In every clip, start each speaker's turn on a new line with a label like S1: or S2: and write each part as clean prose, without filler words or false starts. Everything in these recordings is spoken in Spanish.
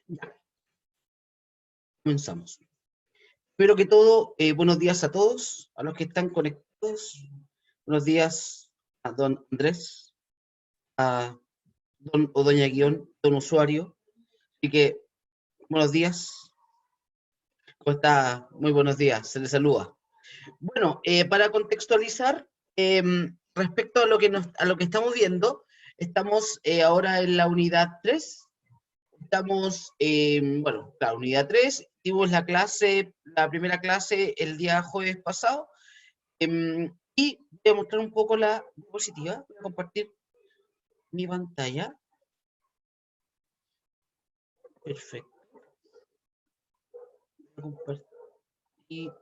S1: Ya, comenzamos. Espero que todo, buenos días a todos, a los que están conectados. Buenos días a don Andrés, a don o doña guión, don usuario. Así que, buenos días. ¿Cómo está? Muy buenos días, se les saluda. Bueno, para contextualizar, respecto a lo que estamos viendo, estamos ahora en la unidad 3. Estamos, bueno, la unidad 3, tuvimos la primera clase el día jueves pasado, y voy a mostrar un poco la diapositiva. Voy a compartir mi pantalla. Perfecto. Voy a compartir.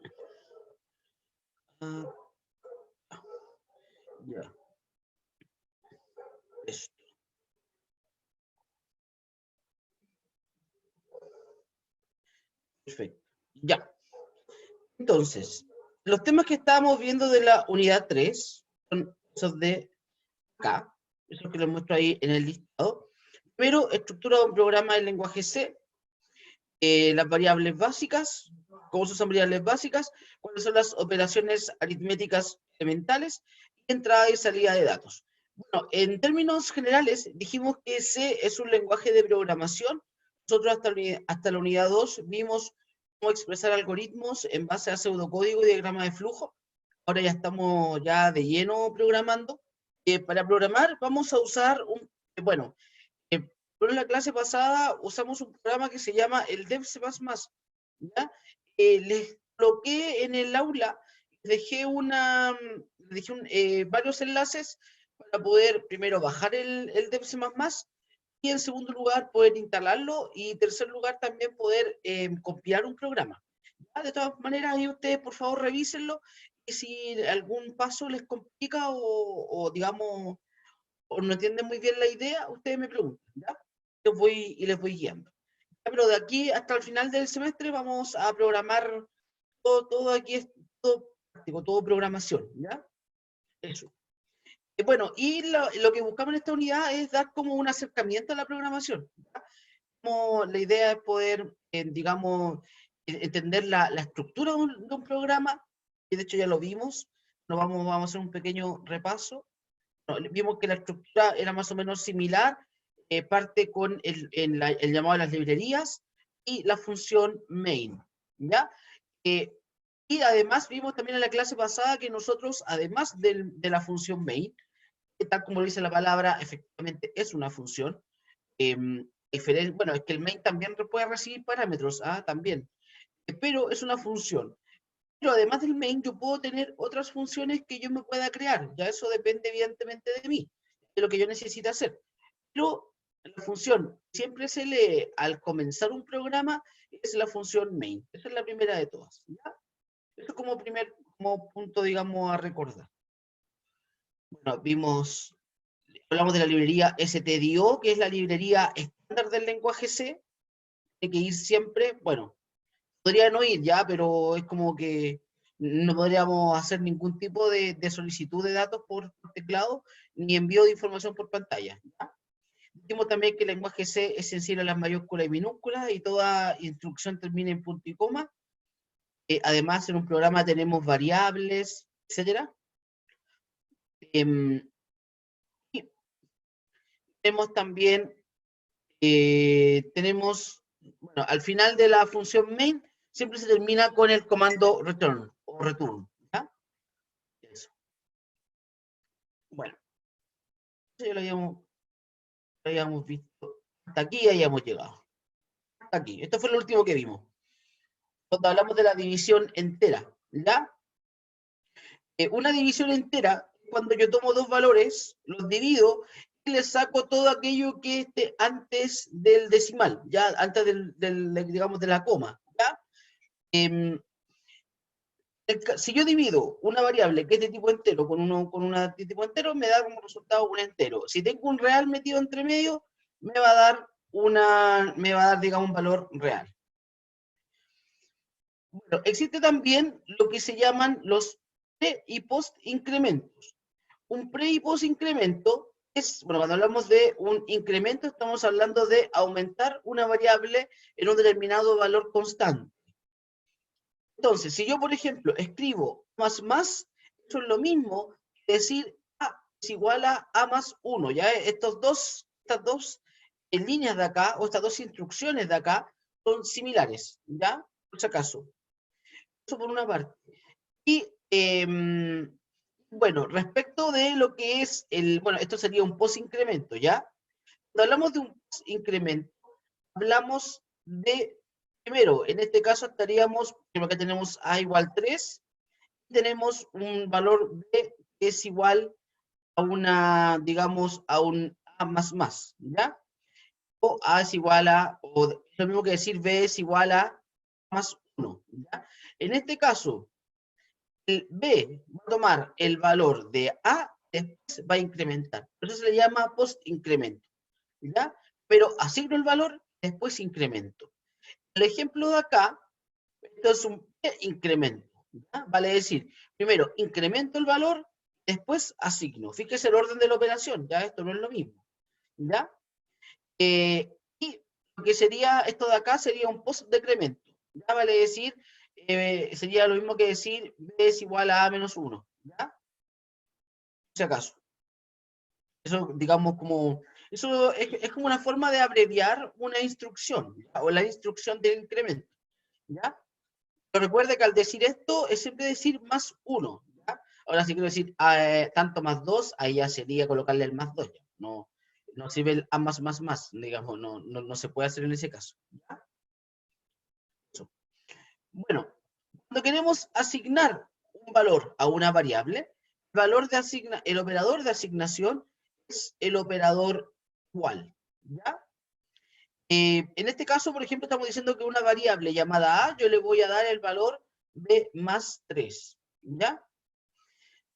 S1: Ya. Esto. Perfecto. Ya. Entonces, los temas que estábamos viendo de la unidad 3 son esos de acá, esos que les muestro ahí en el listado. Pero estructura de un programa de lenguaje C, las variables básicas, cómo se usan variables básicas, cuáles son las operaciones aritméticas elementales, y entrada y salida de datos. Bueno, en términos generales, dijimos que C es un lenguaje de programación. Nosotros hasta la unidad 2 vimos cómo expresar algoritmos en base a pseudocódigo y diagrama de flujo. Ahora ya estamos ya de lleno programando. Para programar vamos a usar bueno, pero en la clase pasada usamos un programa que se llama el Dev C++, ¿ya? Les coloqué en el aula, dejé varios enlaces para poder primero bajar el Dev C++, y en segundo lugar poder instalarlo, y en tercer lugar también poder compilar un programa. ¿Ya? De todas maneras, ahí ustedes por favor revísenlo, y si algún paso les complica o digamos, o no entienden muy bien la idea, ustedes me preguntan, ¿ya? Les voy guiando. Ya, pero de aquí hasta el final del semestre vamos a programar todo aquí, es todo práctico, todo programación, ¿ya? Eso. Bueno, y lo que buscamos en esta unidad es dar como un acercamiento a la programación, ¿ya? Como la idea es poder, digamos, entender la estructura de un programa, y de hecho ya lo vimos. Vamos a hacer un pequeño repaso. Vimos que la estructura era más o menos similar, parte con el llamado a las librerías y la función main, ¿ya? Y además vimos también en la clase pasada que nosotros, además de la función main, que tal como dice la palabra, efectivamente es una función, bueno, es que el main también puede recibir parámetros, también, pero es una función. Pero además del main, yo puedo tener otras funciones que yo me pueda crear. Ya eso depende evidentemente de mí, de lo que yo necesite hacer. Pero la función siempre se lee al comenzar un programa, es la función main. Esa es la primera de todas, ¿ya? Eso es como punto, digamos, a recordar. Bueno, hablamos de la librería stdio, que es la librería estándar del lenguaje C. Hay que ir siempre, bueno, podría no ir ya, pero es como que no podríamos hacer ningún tipo de solicitud de datos por teclado, ni envío de información por pantalla, ¿ya? Dijimos también que el lenguaje C es sensible a las mayúsculas y minúsculas, y toda instrucción termina en punto y coma. Además, en un programa tenemos variables, etcétera. Y tenemos también, bueno, al final de la función main, siempre se termina con el comando return o return, ¿ya? Eso. Bueno, eso ya lo habíamos visto. Hasta aquí ya habíamos llegado. Hasta aquí. Esto fue lo último que vimos. Cuando hablamos de la división entera, ¿ya? Una división entera, cuando yo tomo dos valores, los divido y les saco todo aquello que esté antes del decimal, ya antes digamos, de la coma, ¿ya? Si yo divido una variable que es de tipo entero con una de tipo entero, me da como resultado un entero. Si tengo un real metido entre medio, me va a dar, digamos, un valor real. Bueno, existe también lo que se llaman los pre y post incrementos. Un pre y post incremento bueno, cuando hablamos de un incremento, estamos hablando de aumentar una variable en un determinado valor constante. Entonces, si yo, por ejemplo, escribo más, eso es lo mismo que decir A es igual a A más 1, ¿ya? Estas dos líneas de acá, o estas dos instrucciones de acá, son similares, ¿ya? Por si acaso. Eso por una parte. Y, bueno, respecto de lo que es bueno, esto sería un post-incremento, ¿ya? Cuando hablamos de un post-incremento, hablamos de, primero, en este caso estaríamos, creo que tenemos A igual 3, tenemos un valor B que es igual a una, digamos, a un A más, ¿ya? O A es igual a, o lo mismo que decir B es igual a más 1, ¿ya? En este caso, el B va a tomar el valor de A, después va a incrementar. Eso se le llama post-incremento, ¿ya? Pero asigno el valor, después incremento. El ejemplo de acá, esto es un incremento, ¿ya? Vale decir, primero incremento el valor, después asigno. Fíjese el orden de la operación, ya esto no es lo mismo, ¿ya? Y lo que sería esto de acá sería un post-decremento, ¿ya? Vale decir, sería lo mismo que decir B es igual a A menos 1, ¿ya? Por si acaso. Eso, digamos, como, eso es como una forma de abreviar una instrucción, ¿ya? O la instrucción del incremento, ¿ya? Pero recuerde que al decir esto es siempre decir más 1, ¿ya? Ahora si quiero decir tanto más 2, ahí ya sería colocarle el más 2, ¿ya? No, no sirve el A más, digamos, no se puede hacer en ese caso, ¿ya? Eso. Bueno, cuando queremos asignar un valor a una variable, el operador de asignación es el operador igual, ¿ya? En este caso, por ejemplo, estamos diciendo que una variable llamada A, yo le voy a dar el valor de más 3, ¿ya?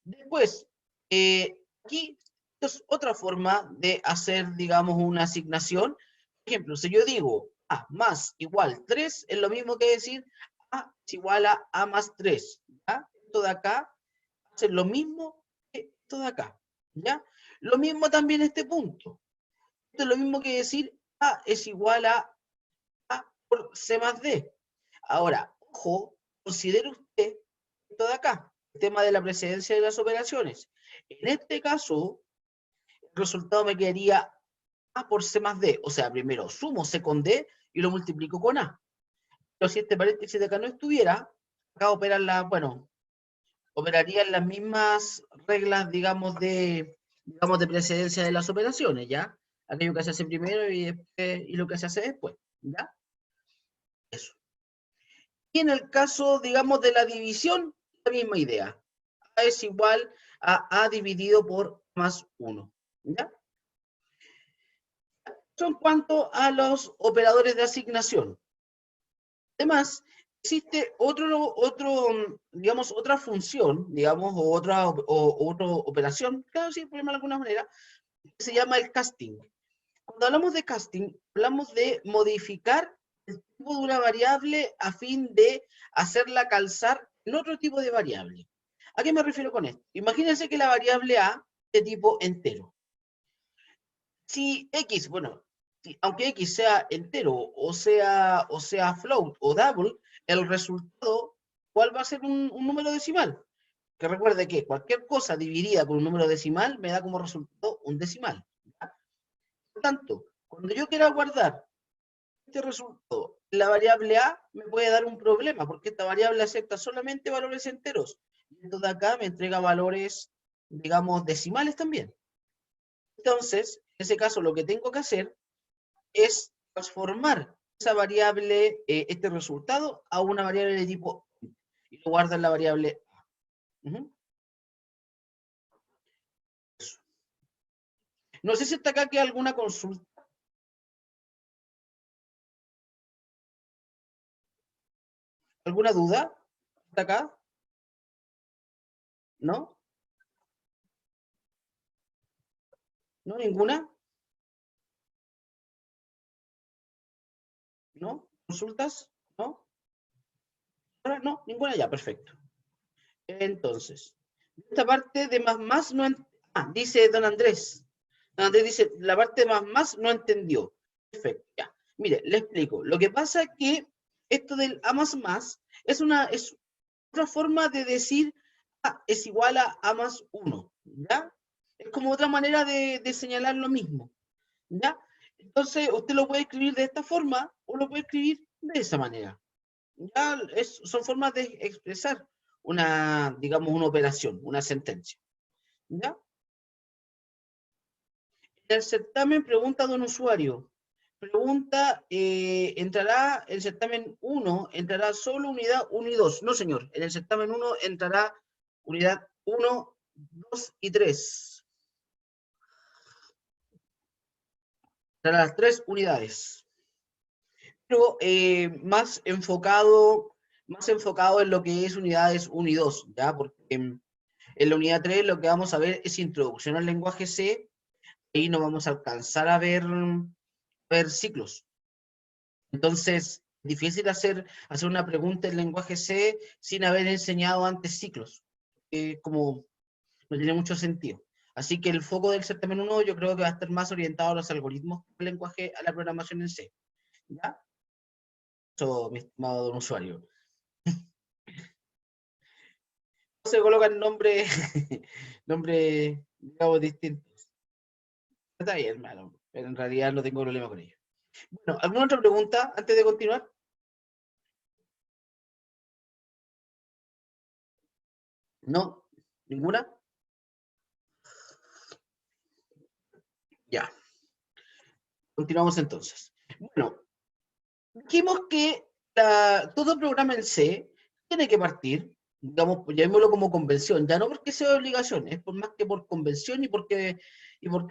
S1: Después, aquí es otra forma de hacer, digamos, una asignación. Por ejemplo, si yo digo A más igual 3, es lo mismo que decir A es igual a A más 3, ¿ya? Esto de acá hace lo mismo que esto de acá, ¿ya? Lo mismo también este punto. Esto es lo mismo que decir A es igual a por C más D. Ahora, ojo, considere usted esto de acá, el tema de la precedencia de las operaciones. En este caso, el resultado me quedaría A por C más D. O sea, primero sumo C con D y lo multiplico con A. Pero si este paréntesis de acá no estuviera, acá operan bueno, operarían las mismas reglas, digamos, de precedencia de las operaciones, ¿ya? Aquello que se hace primero y lo que se hace después, ¿ya? Eso. Y en el caso, digamos, de la división, la misma idea. A es igual a A dividido por más 1. ¿Ya? Eso en cuanto a los operadores de asignación. Además, existe digamos, otra función, digamos, o otra operación, claro, sí, por llamarlo de alguna manera, que se llama el casting. Cuando hablamos de casting, hablamos de modificar el tipo de una variable a fin de hacerla calzar en otro tipo de variable. ¿A qué me refiero con esto? Imagínense que la variable A es de tipo entero. Si X, bueno, aunque X sea entero o sea float o double, el resultado, ¿cuál va a ser un número decimal? Que recuerde que cualquier cosa dividida por un número decimal me da como resultado un decimal. ¿Ya? Por tanto, cuando yo quiera guardar este resultado en la variable A, me puede dar un problema, porque esta variable acepta solamente valores enteros. Y esto de acá me entrega valores, digamos, decimales también. Entonces, en ese caso, lo que tengo que hacer es transformar esa variable, este resultado, a una variable de tipo int, y lo guardo en la variable A. Ujú. No sé si hasta acá queda alguna consulta, alguna duda. ¿Hasta acá? ¿No? ¿No? ¿Ninguna? ¿No? ¿Consultas? ¿No? Ahora no, ninguna ya, perfecto. Entonces, esta parte de más no. Dice don Andrés. Donde dice, la parte más no entendió. Perfecto, ya. Mire, le explico. Lo que pasa es que esto del A más es otra forma de decir A es igual a A más 1, ¿ya? Es como otra manera de señalar lo mismo, ¿ya? Entonces, usted lo puede escribir de esta forma o lo puede escribir de esa manera. Ya son formas de expresar una, digamos, una operación, una sentencia, ¿ya? El certamen pregunta de un usuario. Pregunta, ¿entrará el certamen 1? ¿Entrará solo unidad 1 y 2? No, señor. En el certamen 1 entrará unidad 1, 2 y 3. Entrarán las 3 unidades. Pero más enfocado en lo que es unidades 1 y 2, ¿ya? Porque en la unidad 3 lo que vamos a ver es introducción al lenguaje C. Ahí no vamos a alcanzar a ver ciclos. Entonces, difícil hacer una pregunta en lenguaje C sin haber enseñado antes ciclos. Como no tiene mucho sentido. Así que el foco del certamen 1 yo creo que va a estar más orientado a los algoritmos del lenguaje, a la programación en C. ¿Ya? Eso, mi estimado don usuario. Se colocan nombres, nombres, digamos, distintos. Está bien, hermano, pero en realidad no tengo problema con ello. Bueno, ¿alguna otra pregunta antes de continuar? ¿No? ¿Ninguna? Ya, continuamos entonces. Bueno, dijimos que todo programa en C tiene que partir, digamos, llamémoslo como convención, ya no porque sea obligación, es por más que por convención y porque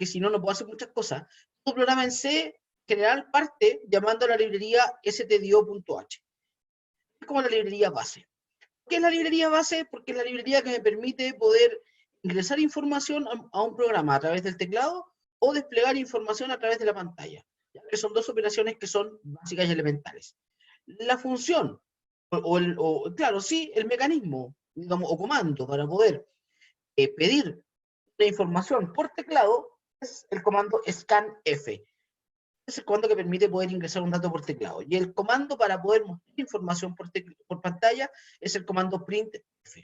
S1: si no, no puedo hacer muchas cosas. Todo programa en C general parte llamando a la librería stdio.h. Es como la librería base. ¿Qué es la librería base? Porque es la librería que me permite poder ingresar información a un programa a través del teclado o desplegar información a través de la pantalla. ¿Ya? Que son dos operaciones que son básicas y elementales. La función, claro, sí, el mecanismo, digamos, o comando para poder pedir la información por teclado es el comando scanf. Es el comando que permite poder ingresar un dato por teclado. Y el comando para poder mostrar información por pantalla es el comando printf.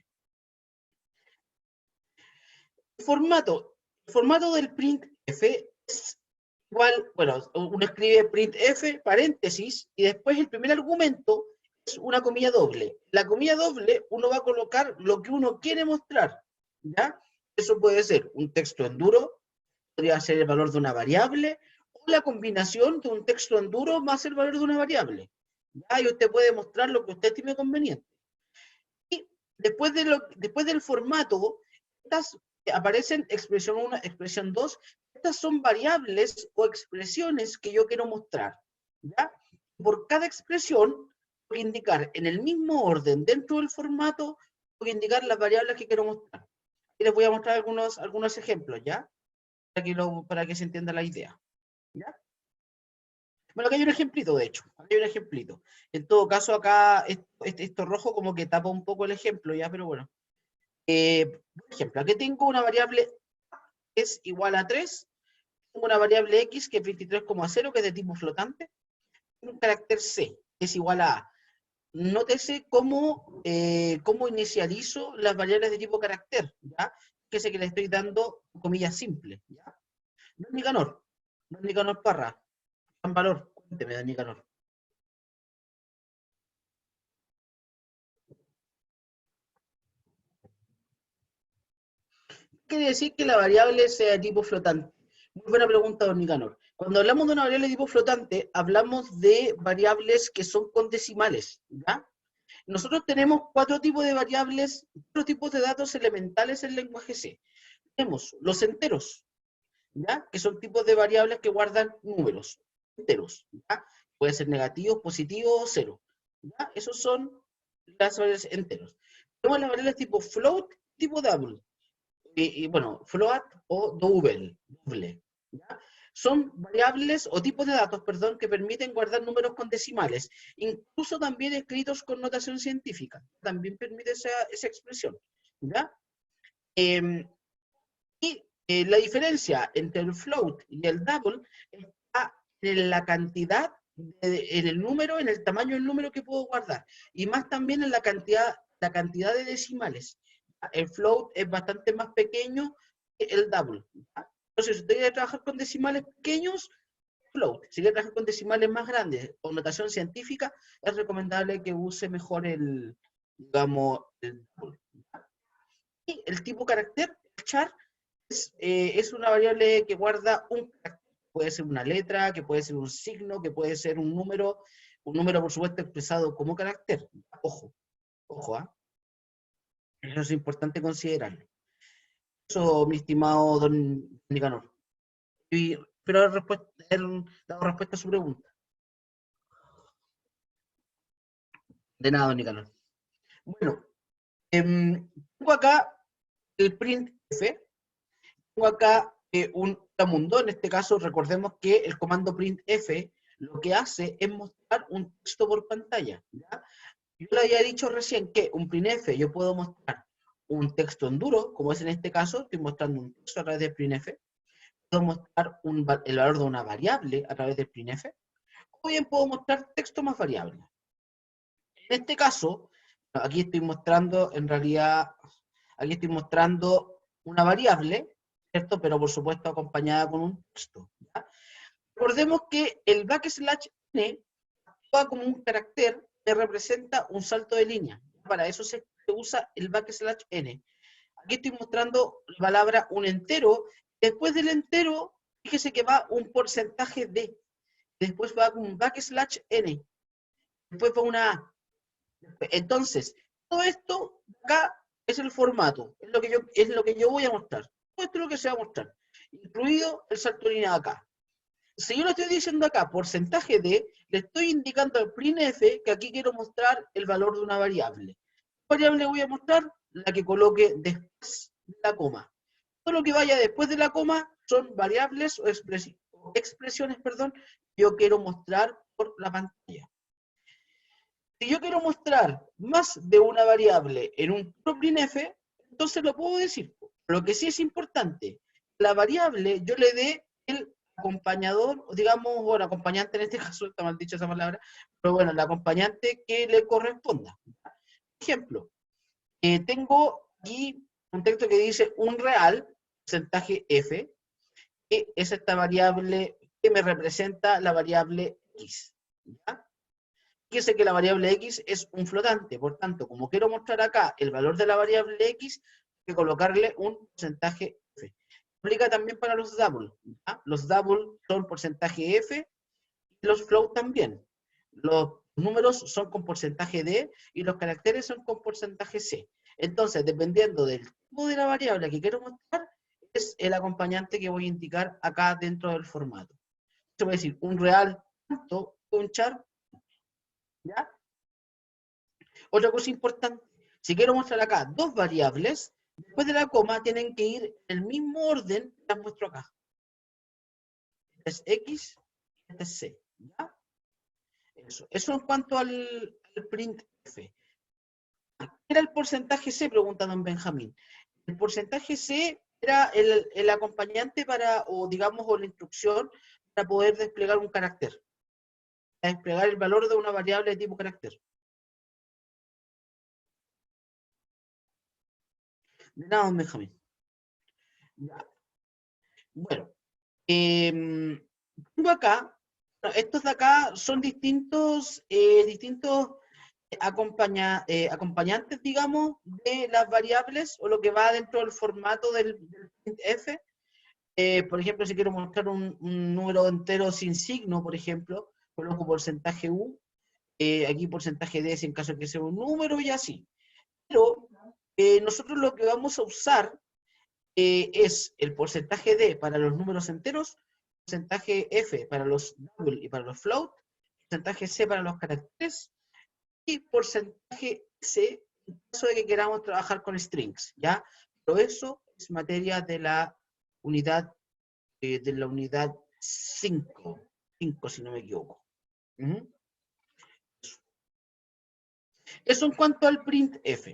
S1: El formato del printf es igual, bueno, uno escribe printf, paréntesis, y después el primer argumento es una comilla doble. La comilla doble uno va a colocar lo que uno quiere mostrar, ¿ya? Eso puede ser un texto en duro, podría ser el valor de una variable, o la combinación de un texto en duro más el valor de una variable. ¿Ya? Y usted puede mostrar lo que usted estime conveniente. Y después del formato, estas aparecen expresión 1, expresión 2. Estas son variables o expresiones que yo quiero mostrar. ¿Ya? Por cada expresión, voy a indicar en el mismo orden dentro del formato, voy a indicar las variables que quiero mostrar. Y les voy a mostrar algunos ejemplos, ¿ya? Para que se entienda la idea. ¿Ya? Bueno, acá hay un ejemplito, de hecho. Acá hay un ejemplito. En todo caso, acá esto rojo como que tapa un poco el ejemplo, ¿ya? Pero bueno. Por ejemplo, aquí tengo una variable que es igual a 3, tengo una variable x que es 23,0, que es de tipo flotante, y un carácter c, que es igual a A. Nótese cómo inicializo las variables de tipo carácter, ¿ya? Que sé que le estoy dando comillas simples, ¿ya? Don Nicanor, Don Nicanor Parra, gran valor, cuénteme, Don Nicanor. Quiere decir que la variable sea de tipo flotante? Muy buena pregunta, don Nicanor. Cuando hablamos de una variable de tipo flotante, hablamos de variables que son con decimales, ¿ya? Nosotros tenemos cuatro tipos de variables, cuatro tipos de datos elementales en el lenguaje C. Tenemos los enteros, ¿ya? Que son tipos de variables que guardan números enteros, ¿ya? Pueden ser negativos, positivos o cero, ¿ya? Esos son las variables enteros. Tenemos las variables tipo float, tipo double, bueno, float o doble, ¿ya? Son variables o tipos de datos, perdón, que permiten guardar números con decimales, incluso también escritos con notación científica, también permite esa expresión, ¿ya? Eh, y La diferencia entre el float y el double está en la cantidad, en el número, en el tamaño del número que puedo guardar, y más también en la cantidad de decimales. El float es bastante más pequeño que el double. Entonces, si usted quiere trabajar con decimales pequeños, float. Si quiere trabajar con decimales más grandes o notación científica, es recomendable que use mejor el, digamos, el double. Y el tipo carácter, el char, es una variable que guarda un carácter. Puede ser una letra, que puede ser un signo, que puede ser un número por supuesto expresado como carácter. Ojo, ojo, ¿ah? Eso es importante considerarlo. Eso, mi estimado don Nicanor. Y espero haber dado respuesta a su pregunta. De nada, don Nicanor. Bueno, tengo acá el printf, tengo acá un mundo. En este caso, recordemos que el comando printf lo que hace es mostrar un texto por pantalla, ¿ya? Yo le había dicho recién que un printf yo puedo mostrar un texto en duro, como es en este caso, estoy mostrando un texto a través del printf, puedo mostrar el valor de una variable a través del printf, o bien puedo mostrar texto más variable. En este caso, aquí estoy mostrando, en realidad, aquí estoy mostrando una variable, ¿cierto? Pero por supuesto acompañada con un texto, ¿ya? Recordemos que el backslash n actúa como un carácter que representa un salto de línea. Para eso se usa el backslash n. Aquí estoy mostrando la palabra un entero. Después del entero, fíjese que va un porcentaje de. Después va un backslash n. Después va una a. Entonces, todo esto acá es el formato, es lo que yo voy a mostrar. Todo esto es lo que se va a mostrar, incluido el salto de línea acá. Si yo lo estoy diciendo acá, porcentaje de, le estoy indicando al printf que aquí quiero mostrar el valor de una variable. ¿Qué variable voy a mostrar? La que coloque después de la coma. Todo lo que vaya después de la coma son variables o expresiones, perdón, que yo quiero mostrar por la pantalla. Si yo quiero mostrar más de una variable en un puro printf, entonces lo puedo decir. Lo que sí es importante, la variable yo le dé el acompañador, digamos, o el acompañante en este caso, está mal dicho esa palabra, pero bueno, el acompañante que le corresponda. Ejemplo, tengo aquí un texto que dice un real, porcentaje f, que es esta variable que me representa la variable x. ¿Ya? Fíjese que la variable x es un flotante, por tanto, como quiero mostrar acá el valor de la variable x, hay que colocarle un porcentaje f. Aplica también para los double. ¿Ya? Los double son porcentaje f y los float también. Los números son con porcentaje d y los caracteres son con porcentaje c. Entonces, dependiendo del tipo de la variable que quiero mostrar, es el acompañante que voy a indicar acá dentro del formato. Se puede decir un real, un char, ¿ya? Otra cosa importante, si quiero mostrar acá dos variables, después de la coma tienen que ir en el mismo orden que las muestro acá. Este es X, este es C. ¿Ya? Eso en cuanto al printf. ¿Qué era el porcentaje C? Pregunta don Benjamín. El porcentaje C era el acompañante para, o digamos, o la instrucción para poder desplegar un carácter. Para desplegar el valor de una variable de tipo carácter. De nada, don Benjamín. Ya. Bueno, tengo acá, estos de acá son distintos, acompañantes, digamos, de las variables o lo que va dentro del formato del printf. Por ejemplo, si quiero mostrar un número entero sin signo, por ejemplo, coloco porcentaje U, aquí porcentaje D si en caso de que sea un número y así. Pero nosotros lo que vamos a usar es el porcentaje D para los números enteros, porcentaje F para los double y para los float, porcentaje C para los caracteres y porcentaje C en caso de que queramos trabajar con strings, ¿ya? Pero eso es materia de la unidad 5 si no me equivoco. Eso en cuanto al printf.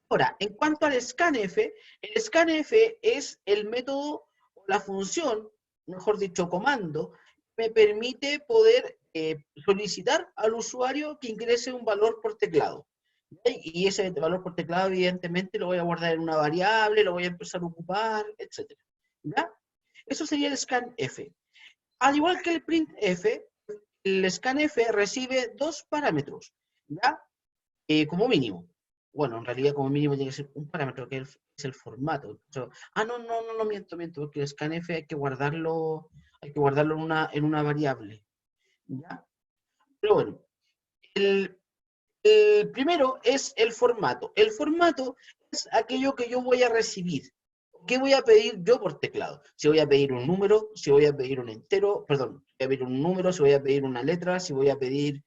S1: Ahora, en cuanto al scanf, el scanf es el método o la función, mejor dicho, comando, que me permite poder solicitar al usuario que ingrese un valor por teclado. Y ese valor por teclado, evidentemente, lo voy a guardar en una variable, lo voy a empezar a ocupar, etc. ¿Ya? Eso sería el scanf. Al igual que el printf, el scanf recibe dos parámetros, ¿ya? Como mínimo. Bueno, en realidad como mínimo tiene que ser un parámetro que es el formato. No, miento, porque el scanf hay que guardarlo en una variable, ¿ya? Pero bueno, el, el primero es el formato. El formato es aquello que yo voy a recibir. ¿Qué voy a pedir yo por teclado? Si voy a pedir un número, si voy a pedir un entero, perdón, si voy a pedir un número, si voy a pedir una letra, si voy a pedir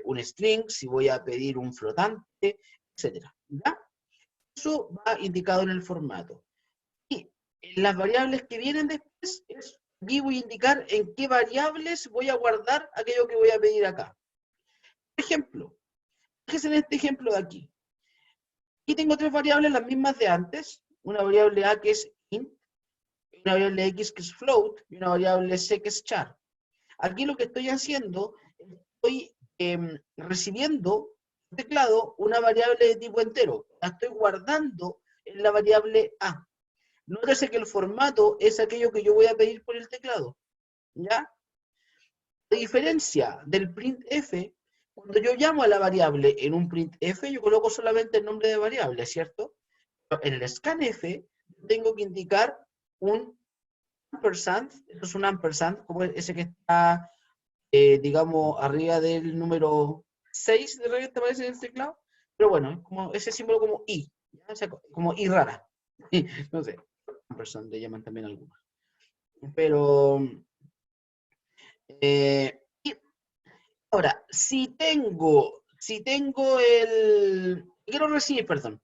S1: un string, si voy a pedir un flotante, etcétera. ¿Ya? Eso va indicado en el formato. Y en las variables que vienen después, aquí voy a indicar en qué variables voy a guardar aquello que voy a pedir acá. Por ejemplo, fíjense en este ejemplo de aquí. Aquí tengo tres variables, las mismas de antes. Una variable A que es int, una variable X que es float y una variable C que es char. Aquí lo que estoy haciendo, estoy recibiendo en teclado una variable de tipo entero. La estoy guardando en la variable A. Nótese que el formato es aquello que yo voy a pedir por el teclado. ¿Ya? A diferencia del printf, cuando yo llamo a la variable en un printf, yo coloco solamente el nombre de variable, ¿cierto? Pero en el scanf tengo que indicar un ampersand, eso es un ampersand, como ese que está, digamos, arriba del número 6 de repente aparece en el teclado, pero bueno, es como ese símbolo como I, ¿ya? O sea, como I rara, no sé, ampersand le llaman también algunos. Pero, y ahora, quiero recibir, perdón,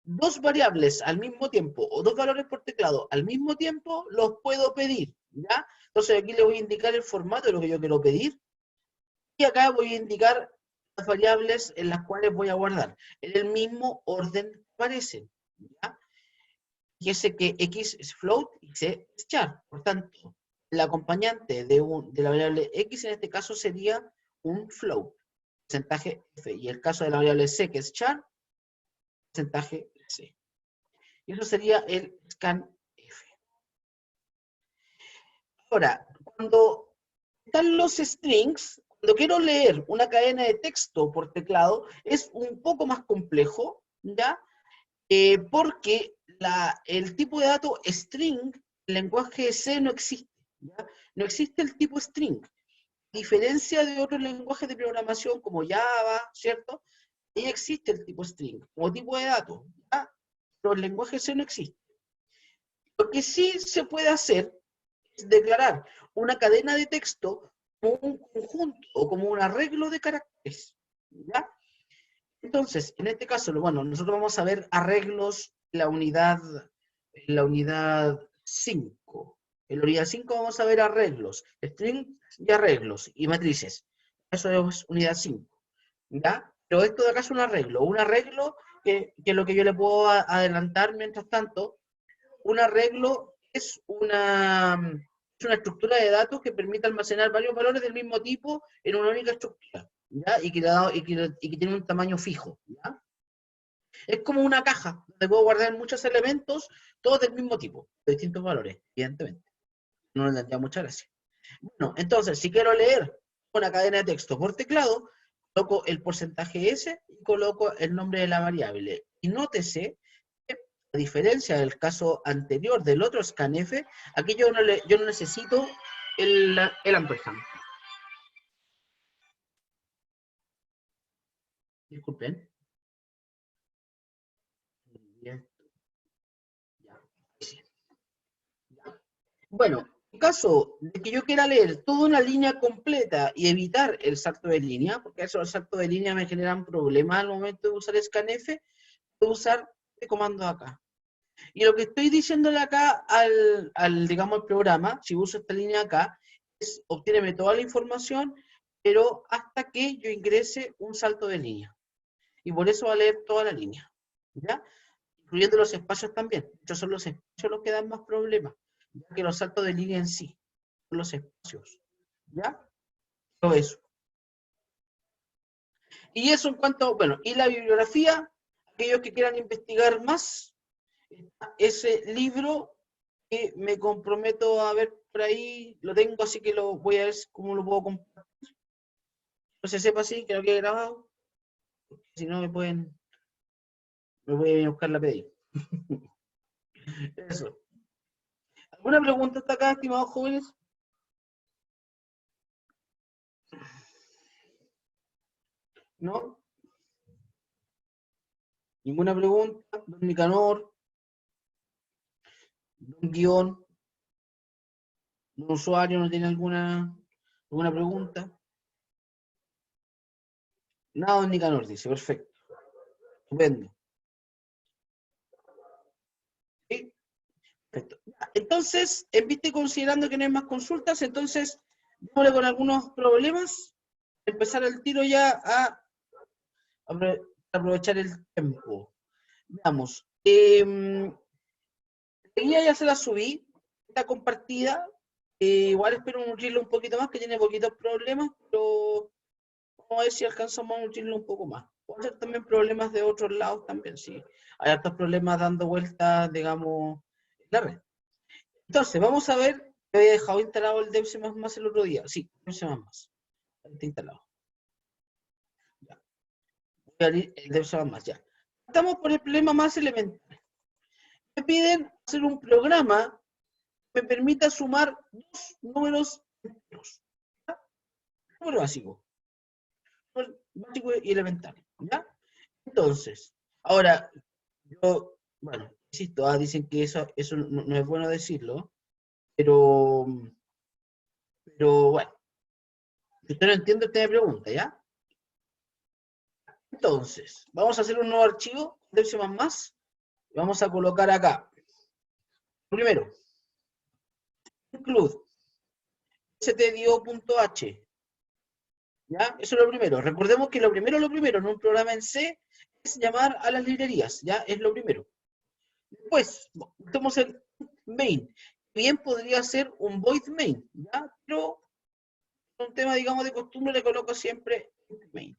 S1: dos variables al mismo tiempo o dos valores por teclado al mismo tiempo, los puedo pedir, ¿ya? Entonces aquí le voy a indicar el formato de lo que yo quiero pedir y acá voy a indicar las variables en las cuales voy a guardar en el mismo orden que aparecen, ¿ya? Fíjese que X es float y C es char, por tanto, el acompañante de la variable X en este caso sería un float, porcentaje F, y el caso de la variable C que es char, porcentaje C. Y eso sería el scanf. Ahora, cuando están los strings, cuando quiero leer una cadena de texto por teclado, es un poco más complejo, ¿ya? Porque el tipo de dato string, el lenguaje C no existe, ¿ya? No existe el tipo string. A diferencia de otros lenguajes de programación como Java, ¿cierto? Ahí existe el tipo string, como tipo de dato, ¿ya? Pero el lenguaje C no existe. Lo que sí se puede hacer es declarar una cadena de texto como un conjunto o como un arreglo de caracteres, ¿ya? Entonces, en este caso, bueno, nosotros vamos a ver arreglos en la unidad 5. En la unidad 5 vamos a ver arreglos, string y arreglos, y matrices. Eso es unidad 5, ¿ya? Pero esto de acá es un arreglo que lo que yo le puedo adelantar mientras tanto, un arreglo es una estructura de datos que permite almacenar varios valores del mismo tipo en una única estructura, ¿ya? Y que tiene un tamaño fijo, ¿ya? Es como una caja, donde puedo guardar muchos elementos, todos del mismo tipo, de distintos valores, evidentemente. No le tendría mucha gracia. Bueno, entonces, si quiero leer una cadena de texto por teclado, coloco el porcentaje S y coloco el nombre de la variable. Y nótese que, a diferencia del caso anterior del otro scanf, aquí yo no necesito el ampersand. Disculpen. Bien, ya. Bueno, en caso de que yo quiera leer toda una línea completa y evitar el salto de línea, porque eso el salto de línea me generan problemas al momento de usar scanf, puedo usar este comando acá. Y lo que estoy diciéndole acá digamos, al programa, si uso esta línea acá, es obtíneme toda la información, pero hasta que yo ingrese un salto de línea. Y por eso va a leer toda la línea. ¿ya? Incluyendo los espacios también. Estos son los espacios los que dan más problemas, ya que los saltos de línea en sí, son los espacios, ¿ya? Todo eso. Y eso en cuanto, bueno, y la bibliografía, aquellos que quieran investigar más, ese libro que me comprometo a ver por ahí, lo tengo, así que lo voy a ver cómo lo puedo compartir. No se sepa así, que lo quede grabado, si no me voy a buscar la PDI. Eso. ¿Alguna pregunta hasta acá, estimados jóvenes? ¿No? ¿Ninguna pregunta? Don Nicanor, don Guión, don usuario, ¿no tiene alguna pregunta? Nada, don Nicanor dice, perfecto. Estupendo. ¿Sí? Perfecto. Entonces, en vista y considerando que no hay más consultas, entonces, démosle con algunos problemas, empezar el tiro ya a aprovechar el tiempo. Veamos. La guía ya se la subí, está compartida. Igual espero nutrirlo un poquito más, que tiene poquitos problemas, pero vamos a ver si alcanzamos a nutrirlo un poco más. Puede ser también problemas de otros lados también, sí. Hay otros problemas dando vueltas, digamos, en la red. Entonces, vamos a ver, que había dejado instalado el DevC++ el otro día. Sí, DevC++. Está instalado. Ya. Voy a abrir el DevC++, ya. Estamos por el problema más elemental. Me piden hacer un programa que me permita sumar dos números enteros. ¿Ya? Número básico. Número básico y elemental. ¿Ya? Entonces, ahora, yo, bueno, insisto, dicen que eso no es bueno decirlo, pero, bueno, si usted no entiende, usted me pregunta, ¿ya? Entonces, vamos a hacer un nuevo archivo, DevC++, y vamos a colocar acá. Primero, include stdio.h. ¿Ya? Eso es lo primero. Recordemos que lo primero en un programa en C es llamar a las librerías, ¿ya? Es lo primero. Después, tenemos el main. Bien podría ser un void main, ¿ya? Pero un tema, digamos, de costumbre, le coloco siempre main.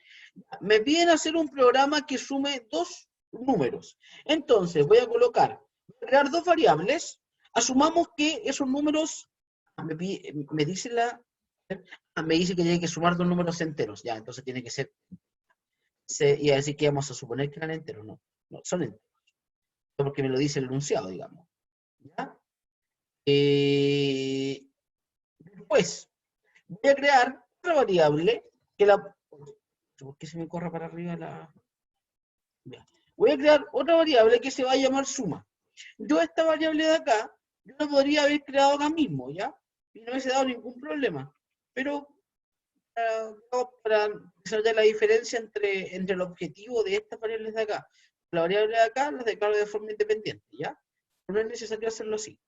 S1: Me piden hacer un programa que sume dos números. Entonces, voy a crear dos variables. Asumamos que esos números, me dice me dice que tiene que sumar dos números enteros. Ya, entonces tiene que ser, y así que vamos a suponer que eran enteros. No, no son enteros. Porque me lo dice el enunciado, digamos. ¿Ya? Después, voy a crear otra variable que la... ¿Por qué se me corre para arriba la...? Ya. Voy a crear otra variable que se va a llamar suma. Yo esta variable de acá, yo la podría haber creado acá mismo, ¿ya? Y no hubiese dado ningún problema. Pero para desarrollar la diferencia entre el objetivo de estas variables de acá, la variable de acá las declaro de forma independiente, ¿ya? No es necesario hacerlo así.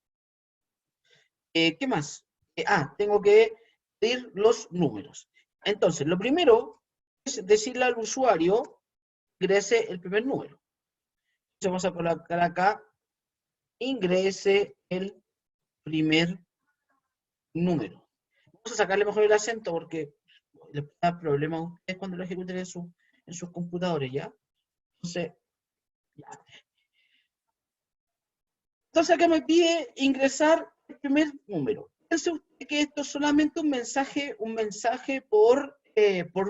S1: ¿Qué más? Tengo que pedir los números. Entonces, lo primero es decirle al usuario que ingrese el primer número. Entonces vamos a colocar acá, ingrese el primer número. Vamos a sacarle mejor el acento porque les da problemas a ustedes cuando lo ejecuten en sus computadores, ¿ya? Entonces, ya. Entonces acá me pide ingresar el primer número. Piense usted que esto es solamente un mensaje por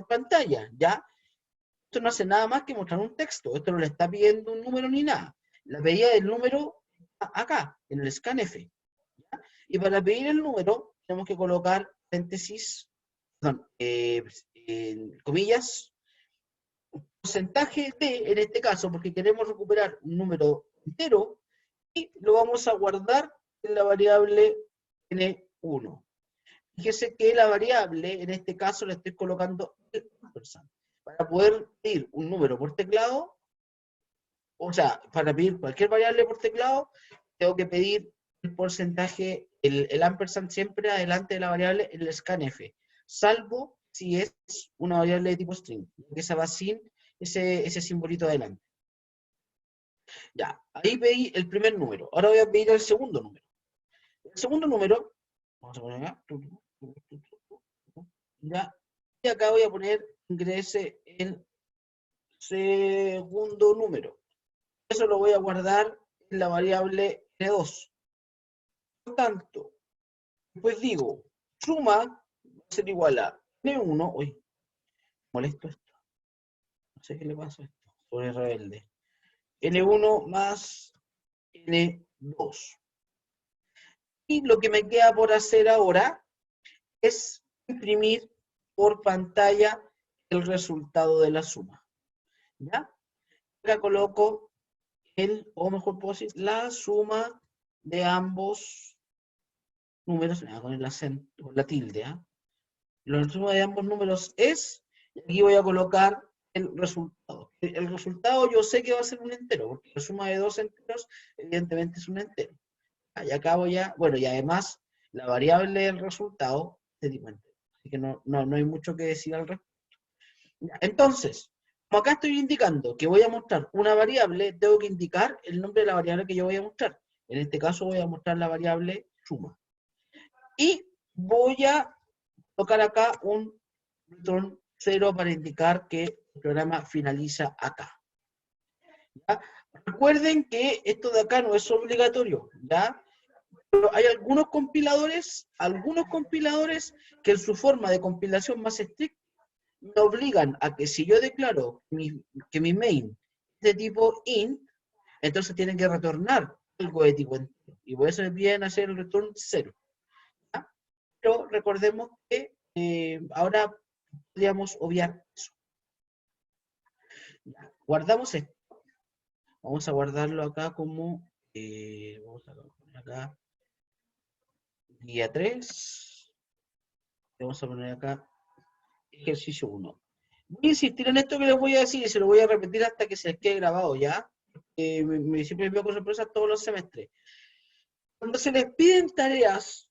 S1: pantalla, ¿ya? Esto no hace nada más que mostrar un texto. Esto no le está pidiendo un número ni nada. La pedida del número acá, en el scanf. ¿Ya? Y para pedir el número, tenemos que colocar paréntesis, perdón, comillas, porcentaje de, en este caso, porque queremos recuperar un número entero, y lo vamos a guardar en la variable n1. Fíjese que la variable, en este caso, le estoy colocando el ampersand. Para poder pedir un número por teclado, o sea, para pedir cualquier variable por teclado, tengo que pedir el porcentaje, el ampersand siempre adelante de la variable en el scanf, salvo si es una variable de tipo string, que esa va sin ese simbolito adelante. Ya, ahí pedí el primer número. Ahora voy a pedir el segundo número. El segundo número, vamos a poner acá, ya, y acá voy a poner ingrese el segundo número. Eso lo voy a guardar en la variable N2. Por tanto, pues digo, suma va a ser igual a N1, uy, molesto esto, no sé qué le pasa a esto, soy rebelde. N1 más N2. Y lo que me queda por hacer ahora es imprimir por pantalla el resultado de la suma. ¿Ya? Acá coloco o mejor puedo decir, la suma de ambos números, me voy a poner con la tilde, ¿eh? La suma de ambos números es, y aquí voy a colocar el resultado. El resultado yo sé que va a ser un entero, porque la suma de dos enteros evidentemente es un entero. Y acá voy a, bueno, y además la variable del resultado es tipo entero. Así que no hay mucho que decir al respecto. Entonces, como acá estoy indicando que voy a mostrar una variable, tengo que indicar el nombre de la variable que yo voy a mostrar. En este caso voy a mostrar la variable suma. Y voy a colocar acá un return 0 para indicar que el programa finaliza acá. ¿Ya? Recuerden que esto de acá no es obligatorio, ¿ya? Pero hay algunos compiladores que en su forma de compilación más estricta me obligan a que si yo declaro que mi main es de tipo int, entonces tienen que retornar algo de tipo entero. Y por eso me piden hacer el return 0. ¿Ya? Pero recordemos que ahora podríamos obviar eso. ¿Ya? Guardamos esto. Vamos a guardarlo acá como, vamos a poner acá, guía 3. Vamos a poner acá, ejercicio 1. Voy a insistir en esto que les voy a decir y se lo voy a repetir hasta que se les quede grabado, ¿ya? Siempre me veo con sorpresas todos los semestres. Cuando se les piden tareas,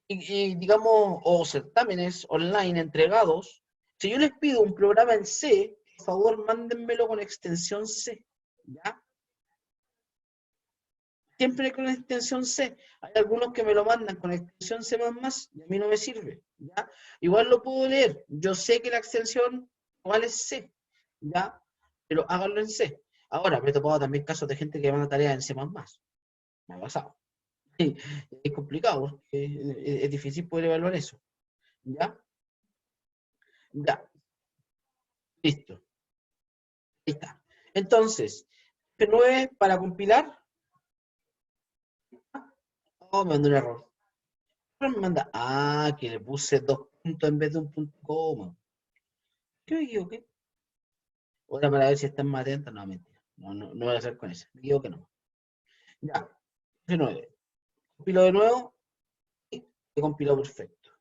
S1: digamos, o certámenes online entregados, si yo les pido un programa en C, por favor, mándenmelo con extensión C, ¿ya? Siempre con extensión C. Hay algunos que me lo mandan con extensión C++, y a mí no me sirve, ¿ya? Igual lo puedo leer. Yo sé que la extensión igual es C, ¿ya? Pero háganlo en C. Ahora, me he topado también casos de gente que manda tareas en C++. Me ha pasado. Es complicado, es difícil poder evaluar eso. ¿Ya? Ya. Listo. Ahí está. Entonces, F9 para compilar. Oh, me mandó un error. Me manda, que le puse 2 puntos en vez de un punto coma. ¿Qué me equivoqué? Ahora para ver si están más atentos. No, mentira. No voy a hacer con eso. Me equivoqué no. Ya. F9. Compilo de nuevo y compiló perfecto.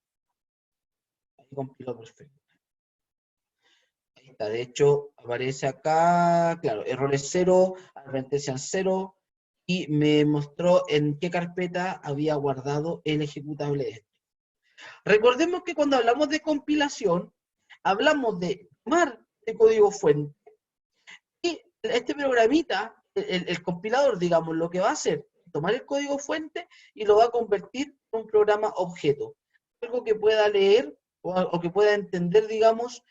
S1: Ahí compiló perfecto. Ahí está. De hecho, aparece acá, claro, errores 0, advertencias 0, y me mostró en qué carpeta había guardado el ejecutable de esto. Recordemos que cuando hablamos de compilación, hablamos de tomar el código fuente y este programita, el compilador, digamos, lo que va a hacer es tomar el código fuente y lo va a convertir en un programa objeto. Algo que pueda leer o que pueda entender, digamos,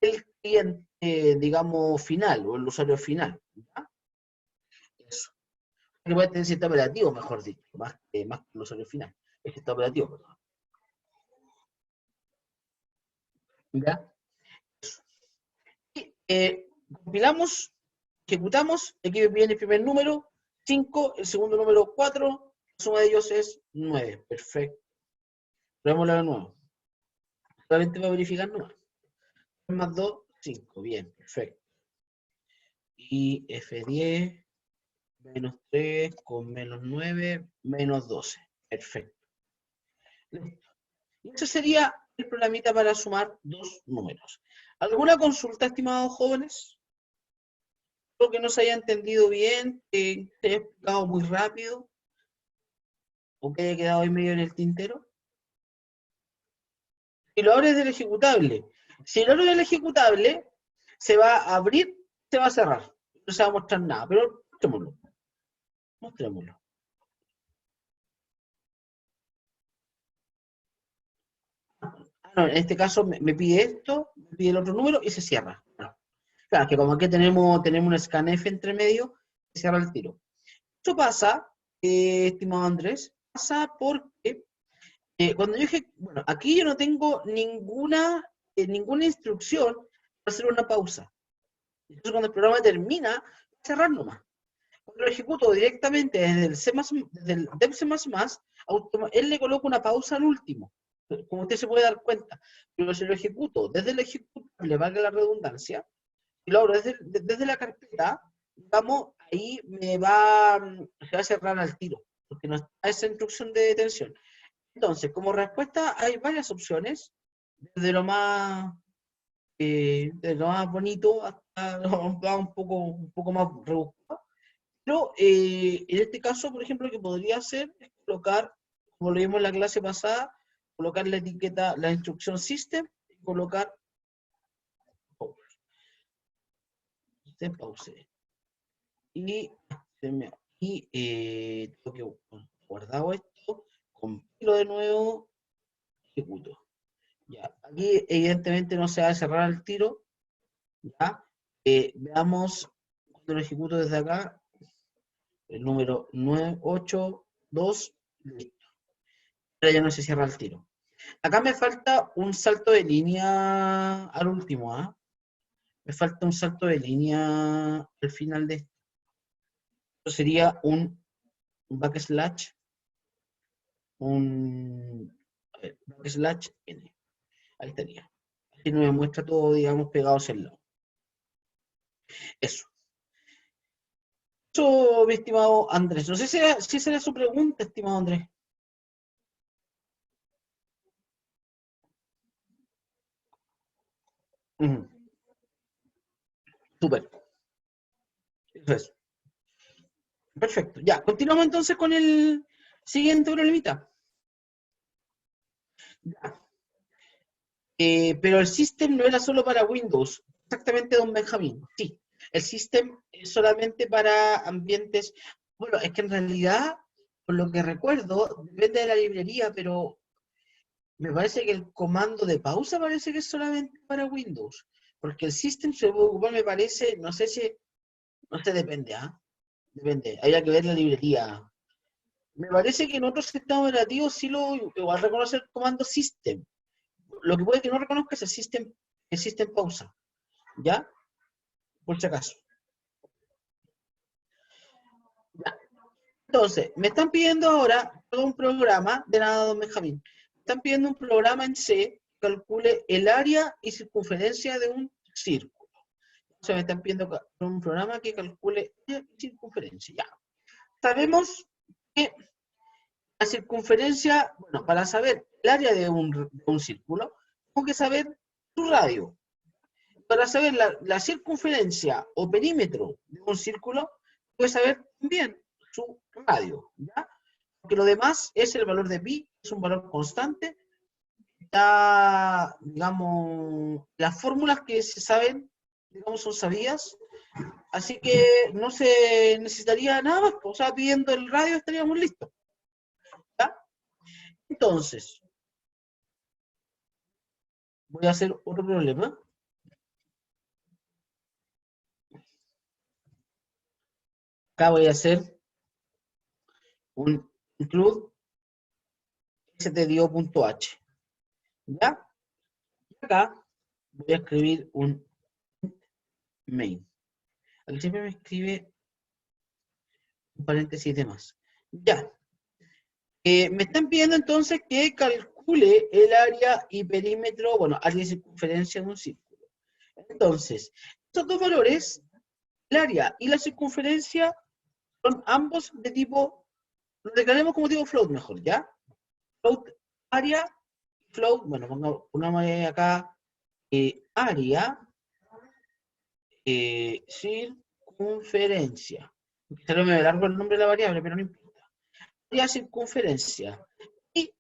S1: el cliente, digamos, final o el usuario final. ¿Ya? Eso. Que puede tener el sistema operativo, mejor dicho, más que el usuario final. El sistema operativo, perdón. ¿Ya? Compilamos, ejecutamos, aquí viene el primer número, 5, el segundo número 4, la suma de ellos es 9, perfecto. Probémoslo de nuevo, solamente para verificar nomás. 3 más 2, 5, bien, perfecto. Y F10, menos 3 con menos 9, menos 12, perfecto. Listo. Y ese sería el programita para sumar dos números. ¿Alguna consulta, estimados jóvenes? Algo que no se haya entendido bien, que se haya explicado muy rápido, o que haya quedado ahí medio en el tintero. Si lo abres del ejecutable, si lo abres del ejecutable, se va a abrir, se va a cerrar. no se va a mostrar nada, pero mostrémoslo. Mostrémoslo. No, en este caso me pide esto, me pide el otro número y se cierra. Claro, que como aquí tenemos un scanf entre medio, se cierra el tiro. Esto pasa, estimado Andrés, pasa porque cuando yo dije, bueno, aquí yo no tengo ninguna instrucción para hacer una pausa. Entonces cuando el programa termina, cerrar nomás. Cuando lo ejecuto directamente desde el C++, desde el dev C++, él le coloca una pausa al último, como usted se puede dar cuenta. Pero si lo ejecuto desde el ejecutable, valga la redundancia, y lo abro desde la carpeta, digamos, ahí se va a cerrar al tiro, porque no está esa instrucción de detención. Entonces, como respuesta hay varias opciones, desde desde lo más bonito hasta lo un poco más rebuscado. Pero en este caso, por ejemplo, lo que podría hacer es colocar, como lo vimos en la clase pasada, colocar la etiqueta, la instrucción system, y colocar system pause. Y tengo que guardado esto, compilo de nuevo, ejecuto. Ya, aquí evidentemente no se va a cerrar al tiro, ya. Veamos cuando lo ejecuto desde acá, el número 982, listo. Ahora ya no se cierra el tiro. Acá me falta un salto de línea al último, ¿ah? Me falta un salto de línea al final de esto. Esto sería un backslash, backslash n. Ahí estaría. Así nos muestra todo, digamos, pegados al lado. Eso. Eso, mi estimado Andrés. No sé si esa era su pregunta, estimado Andrés. Ujú. Súper. Eso es. Perfecto. Ya, continuamos entonces con el siguiente problemita. Ya. Pero el system no era solo para Windows. Exactamente, don Benjamín. Sí, el system es solamente para ambientes. Bueno, es que en realidad, por lo que recuerdo, depende de la librería, pero me parece que el comando de pausa parece que es solamente para Windows. Porque el system se puede ocupar, me parece, no sé si, no sé, depende, ¿ah? Depende, habría que ver la librería. Me parece que en otros sistemas operativos sí lo va a reconocer el comando system. Lo que puede que no reconozca es el system pausa. ¿Ya? Por si acaso. Ya. Entonces, me están pidiendo ahora todo un programa de nada, don Benjamín. Me están pidiendo un programa en C que calcule el área y circunferencia de un círculo. Entonces, me están pidiendo un programa que calcule área y circunferencia. Ya. Sabemos que la circunferencia, bueno, para saber el área de un círculo, tengo que saber su radio. Para saber la circunferencia o perímetro de un círculo, puedes saber también su radio, ¿ya? Porque lo demás es el valor de pi, es un valor constante. Ya, digamos, las fórmulas que se saben, digamos, son sabidas, así que no se necesitaría nada más, o sea, pidiendo el radio estaríamos listos, ¿ya? Entonces, voy a hacer otro problema. Acá voy a hacer un include stdio.h. ¿Ya? Y acá voy a escribir un main. Aquí siempre me escribe un paréntesis y demás. Ya. Me están pidiendo entonces que calcule el área y perímetro, bueno, área y circunferencia de un círculo. Entonces, estos dos valores, el área y la circunferencia, son ambos de tipo, lo declaremos como tipo float mejor, ¿ya? Float área, float, bueno, pongamos acá área, circunferencia. Quizá me largo el nombre de la variable, pero no importa. Área circunferencia. Y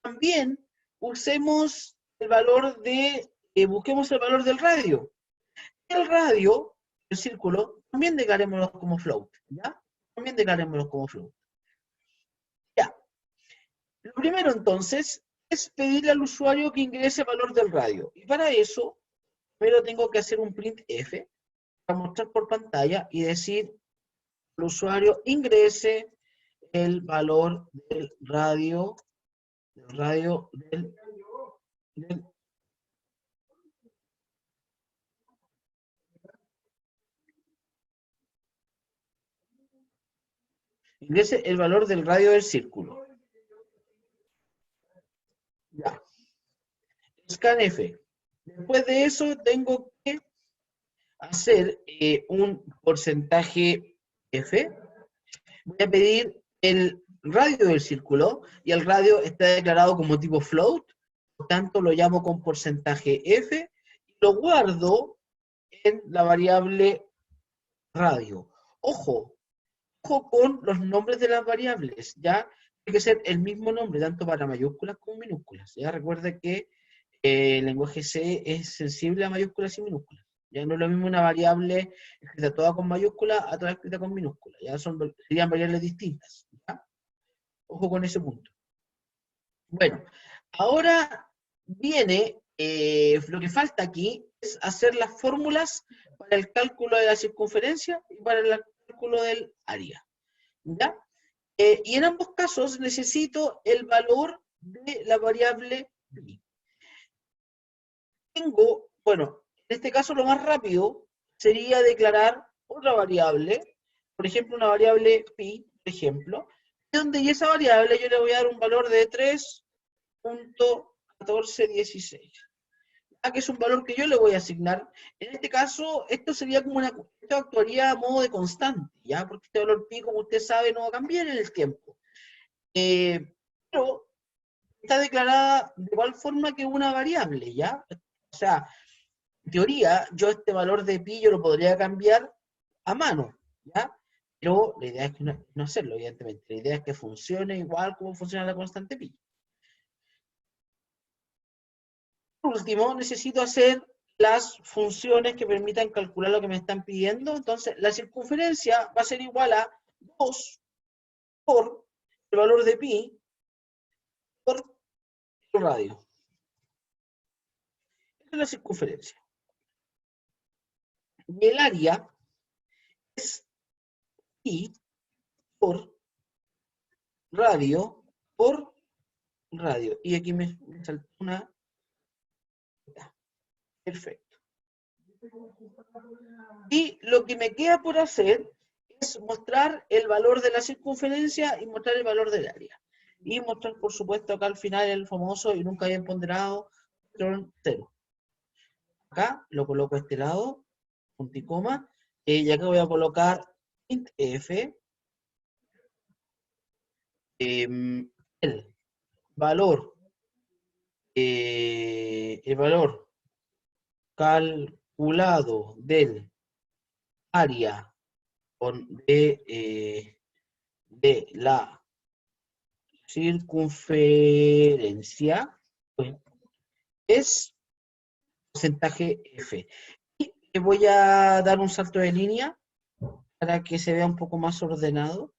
S1: también busquemos el valor del radio. El radio del círculo, también declarémoslos como float, ¿ya? También declarémoslos como float. Ya. Lo primero, entonces, es pedirle al usuario que ingrese el valor del radio. Y para eso, primero tengo que hacer un printf para mostrar por pantalla y decir al usuario ingrese el valor del radio, del ingrese el valor del radio del círculo. Ya. Scanf. Después de eso tengo que hacer un porcentaje F. Voy a pedir el radio del círculo y el radio está declarado como tipo float, por tanto lo llamo con porcentaje F y lo guardo en la variable radio. Ojo, ojo con los nombres de las variables, ¿ya? Tiene que ser el mismo nombre, tanto para mayúsculas como minúsculas. Ya recuerda que el lenguaje C es sensible a mayúsculas y minúsculas. Ya no es lo mismo una variable escrita toda con mayúsculas a toda escrita con minúsculas. Ya serían variables distintas. ¿Ya? Ojo con ese punto. Bueno, ahora viene, lo que falta aquí es hacer las fórmulas para el cálculo de la circunferencia y para el cálculo del área. ¿Ya? Y en ambos casos necesito el valor de la variable pi. Bueno, en este caso lo más rápido sería declarar otra variable, por ejemplo, una variable pi, por ejemplo, donde esa variable yo le voy a dar un valor de 3.1416, que es un valor que yo le voy a asignar. En este caso, esto sería como esto actuaría a modo de constante, ¿ya? Porque este valor pi, como usted sabe, no va a cambiar en el tiempo. Pero está declarada de igual forma que una variable, ¿ya? O sea, en teoría, yo este valor de pi yo lo podría cambiar a mano, ¿ya? Pero la idea es que no hacerlo, evidentemente. La idea es que funcione igual como funciona la constante pi. Por último, necesito hacer las funciones que permitan calcular lo que me están pidiendo. Entonces, la circunferencia va a ser igual a 2 por el valor de pi por el radio. Esa es la circunferencia. Y el área es pi por radio por radio. Y aquí me saltó una. Perfecto. Y lo que me queda por hacer es mostrar el valor de la circunferencia y mostrar el valor del área. Y mostrar, por supuesto, acá al final el famoso y nunca bien ponderado patrón 0. Acá lo coloco a este lado, punto y coma, y acá voy a colocar int f, el valor calculado del área de la circunferencia es porcentaje F. Y le voy a dar un salto de línea para que se vea un poco más ordenado.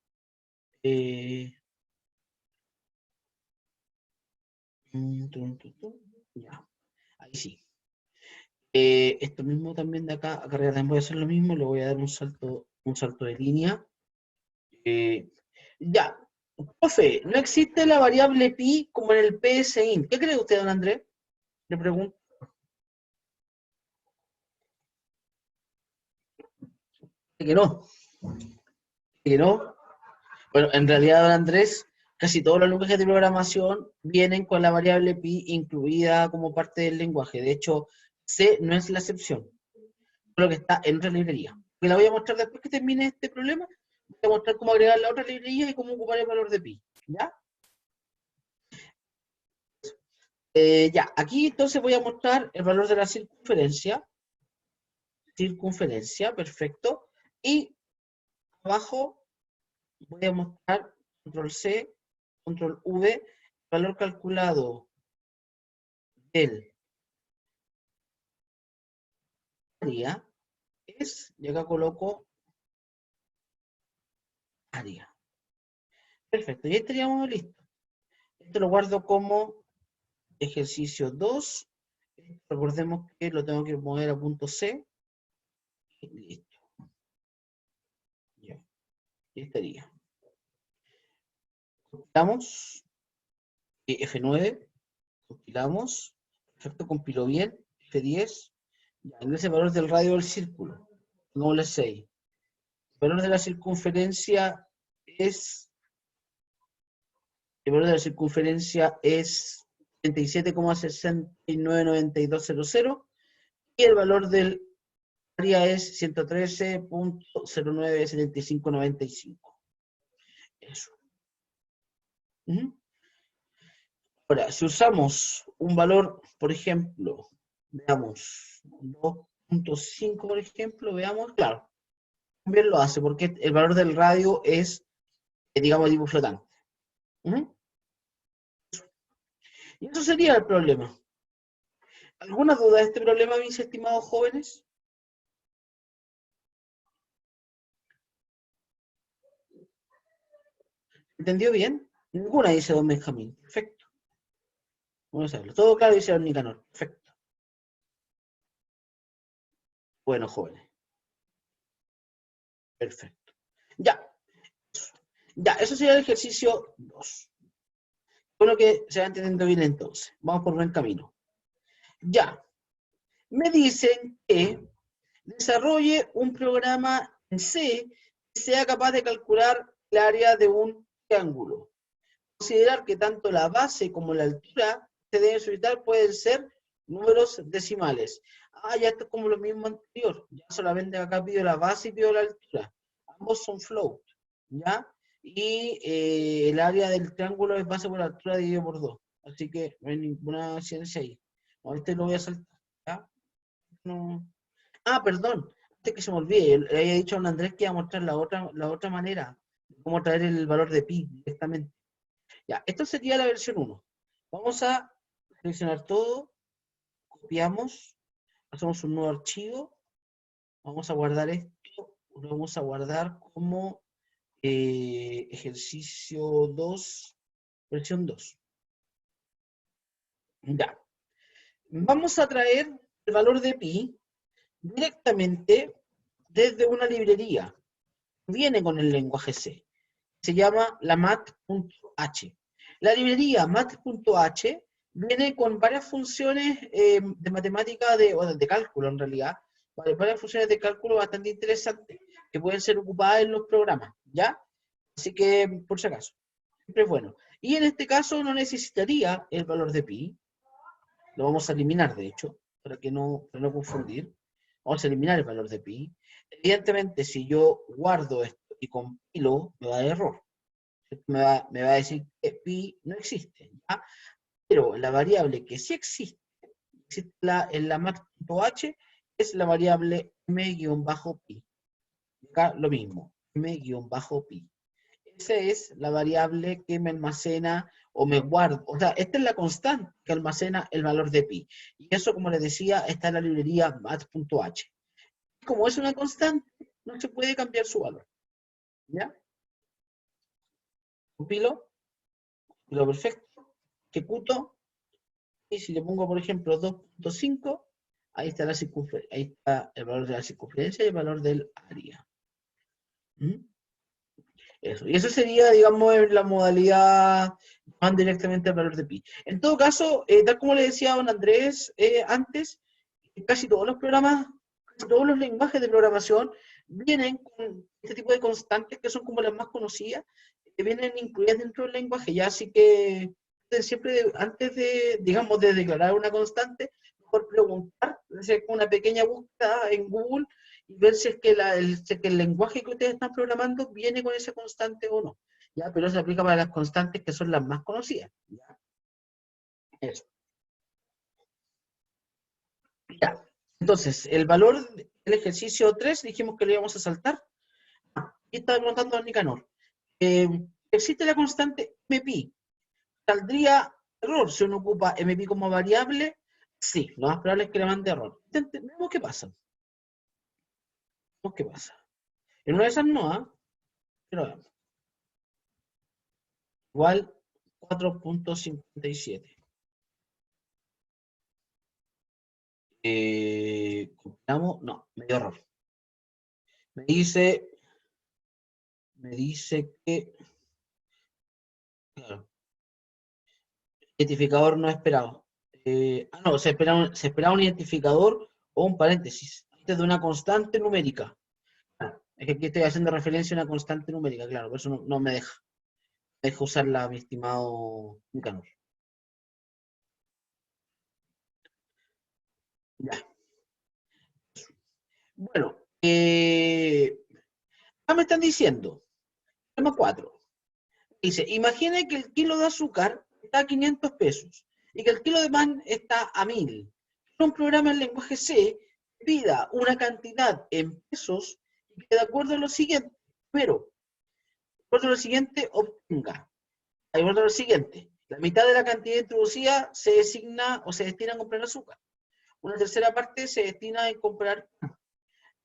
S1: Ya, ahí sí. Esto mismo también de acá arriba también voy a hacer lo mismo, le voy a dar un salto de línea. Ya, profe, no existe la variable pi como en el PSIN. ¿Qué cree usted, don Andrés? Le pregunto. Que no, que no. Bueno, en realidad, don Andrés, casi todos los lenguajes de programación vienen con la variable pi incluida como parte del lenguaje. De hecho, C no es la excepción, lo que está en otra librería. Me la voy a mostrar después que termine este problema. Voy a mostrar cómo agregar la otra librería y cómo ocupar el valor de pi. ¿Ya? Ya, aquí entonces voy a mostrar el valor de la circunferencia. Circunferencia, perfecto. Y abajo voy a mostrar control C, control V, valor calculado del área es, y acá coloco área. Perfecto, y estaríamos listos. Esto lo guardo como ejercicio 2. Recordemos que lo tengo que mover a punto C. Y listo. Ya, y estaría. Compilamos. F9. Compilamos. Perfecto, compiló bien. F10. Ya, ingresa el valor del radio del círculo. Pongámosle 6. El valor de la circunferencia es. El valor de la circunferencia es 37,699200 y el valor del área es 113.097595. Eso. Ahora, si usamos un valor, por ejemplo, veamos, 2.5, por ejemplo, veamos, claro, también lo hace, porque el valor del radio es, digamos, tipo flotante. Y eso sería el problema. ¿Alguna duda de este problema, mis estimados jóvenes? ¿Entendió bien? Ninguna, dice don Benjamín. Perfecto. Vamos a verlo. Todo claro, dice don Nicanor. Perfecto. Bueno, jóvenes. Perfecto. Ya. Ya, eso sería el ejercicio 2. Bueno que se va entendiendo bien entonces. Vamos por buen camino. Ya. Me dicen que desarrolle un programa en C que sea capaz de calcular el área de un triángulo. Considerar que tanto la base como la altura que se deben solicitar pueden ser números decimales. Ah, ya esto es como lo mismo anterior. Ya solamente acá pido la base y pido la altura. Ambos son float, ¿ya? Y el área del triángulo es base por altura dividido por 2. Así que no hay ninguna ciencia ahí. No, este lo voy a saltar, ¿ya? No. Ah, perdón. Antes que se me olvide, yo le había dicho a don Andrés que iba a mostrar la otra manera. Cómo traer el valor de pi directamente. Ya, esto sería la versión 1. Vamos a seleccionar todo, copiamos, hacemos un nuevo archivo, vamos a guardar esto, lo vamos a guardar como ejercicio 2, versión 2. Ya. Vamos a traer el valor de pi directamente desde una librería. Viene con el lenguaje C. Se llama la mat.h. La librería mat.h viene con varias funciones de matemática, o de cálculo en realidad, varias funciones de cálculo bastante interesantes que pueden ser ocupadas en los programas, ¿ya? Así que, por si acaso, siempre es bueno. Y en este caso no necesitaría el valor de pi, lo vamos a eliminar de hecho, para no confundir. Vamos a eliminar el valor de pi. Evidentemente, si yo guardo esto y compilo, me va a dar error. Me va a decir que pi no existe, ¿ya? Pero la variable que sí existe en la mat.h es la variable m-pi. Acá lo mismo, m-pi. Esa es la variable que me almacena o me guarda, o sea, esta es la constante que almacena el valor de pi. Y eso, como les decía, está en la librería mat.h. Como es una constante, no se puede cambiar su valor. ¿Ya? Compilo, perfecto, ejecuto, y si le pongo, por ejemplo, 2.5, ahí está ahí está el valor de la circunferencia y el valor del área. ¿Mm? Eso. Y eso sería, digamos, la modalidad van directamente al valor de pi. En todo caso, tal como le decía a don Andrés antes, casi todos los programas, casi todos los lenguajes de programación vienen con este tipo de constantes que son como las más conocidas, que vienen incluidas dentro del lenguaje, ya así que siempre antes de, digamos, de declarar una constante, mejor preguntar, hacer una pequeña búsqueda en Google y ver si es que el lenguaje que ustedes están programando viene con esa constante o no. ¿Ya? Pero eso se aplica para las constantes que son las más conocidas. ¿Ya? Eso. Ya. Entonces, el valor del ejercicio 3 dijimos que lo íbamos a saltar. Y estaba preguntando a Nicanor. ¿Existe la constante mpi? ¿Saldría error si uno ocupa mpi como variable? Sí, lo más probable es que le mande error. Vemos qué pasa. ¿Qué pasa? En una de esas no, ¿ah? Pero veamos. Igual 4.57. Copiamos, no, me dio error. Me dice que, claro, identificador no esperado. No, se esperaba un identificador o un paréntesis antes de una constante numérica. Claro, es que aquí estoy haciendo referencia a una constante numérica, claro, por eso no me deja. Me deja usarla, mi estimado Nicanor. Ya. Bueno, me están diciendo, tema 4. Dice, imagine que el kilo de azúcar está a 500 pesos y que el kilo de pan está a 1000. Un programa en lenguaje C pida una cantidad en pesos y que de acuerdo a lo siguiente, pero, de acuerdo a lo siguiente, obtenga. De acuerdo a lo siguiente, la mitad de la cantidad introducida se designa o se destina a comprar azúcar. Una tercera parte se destina a comprar pan.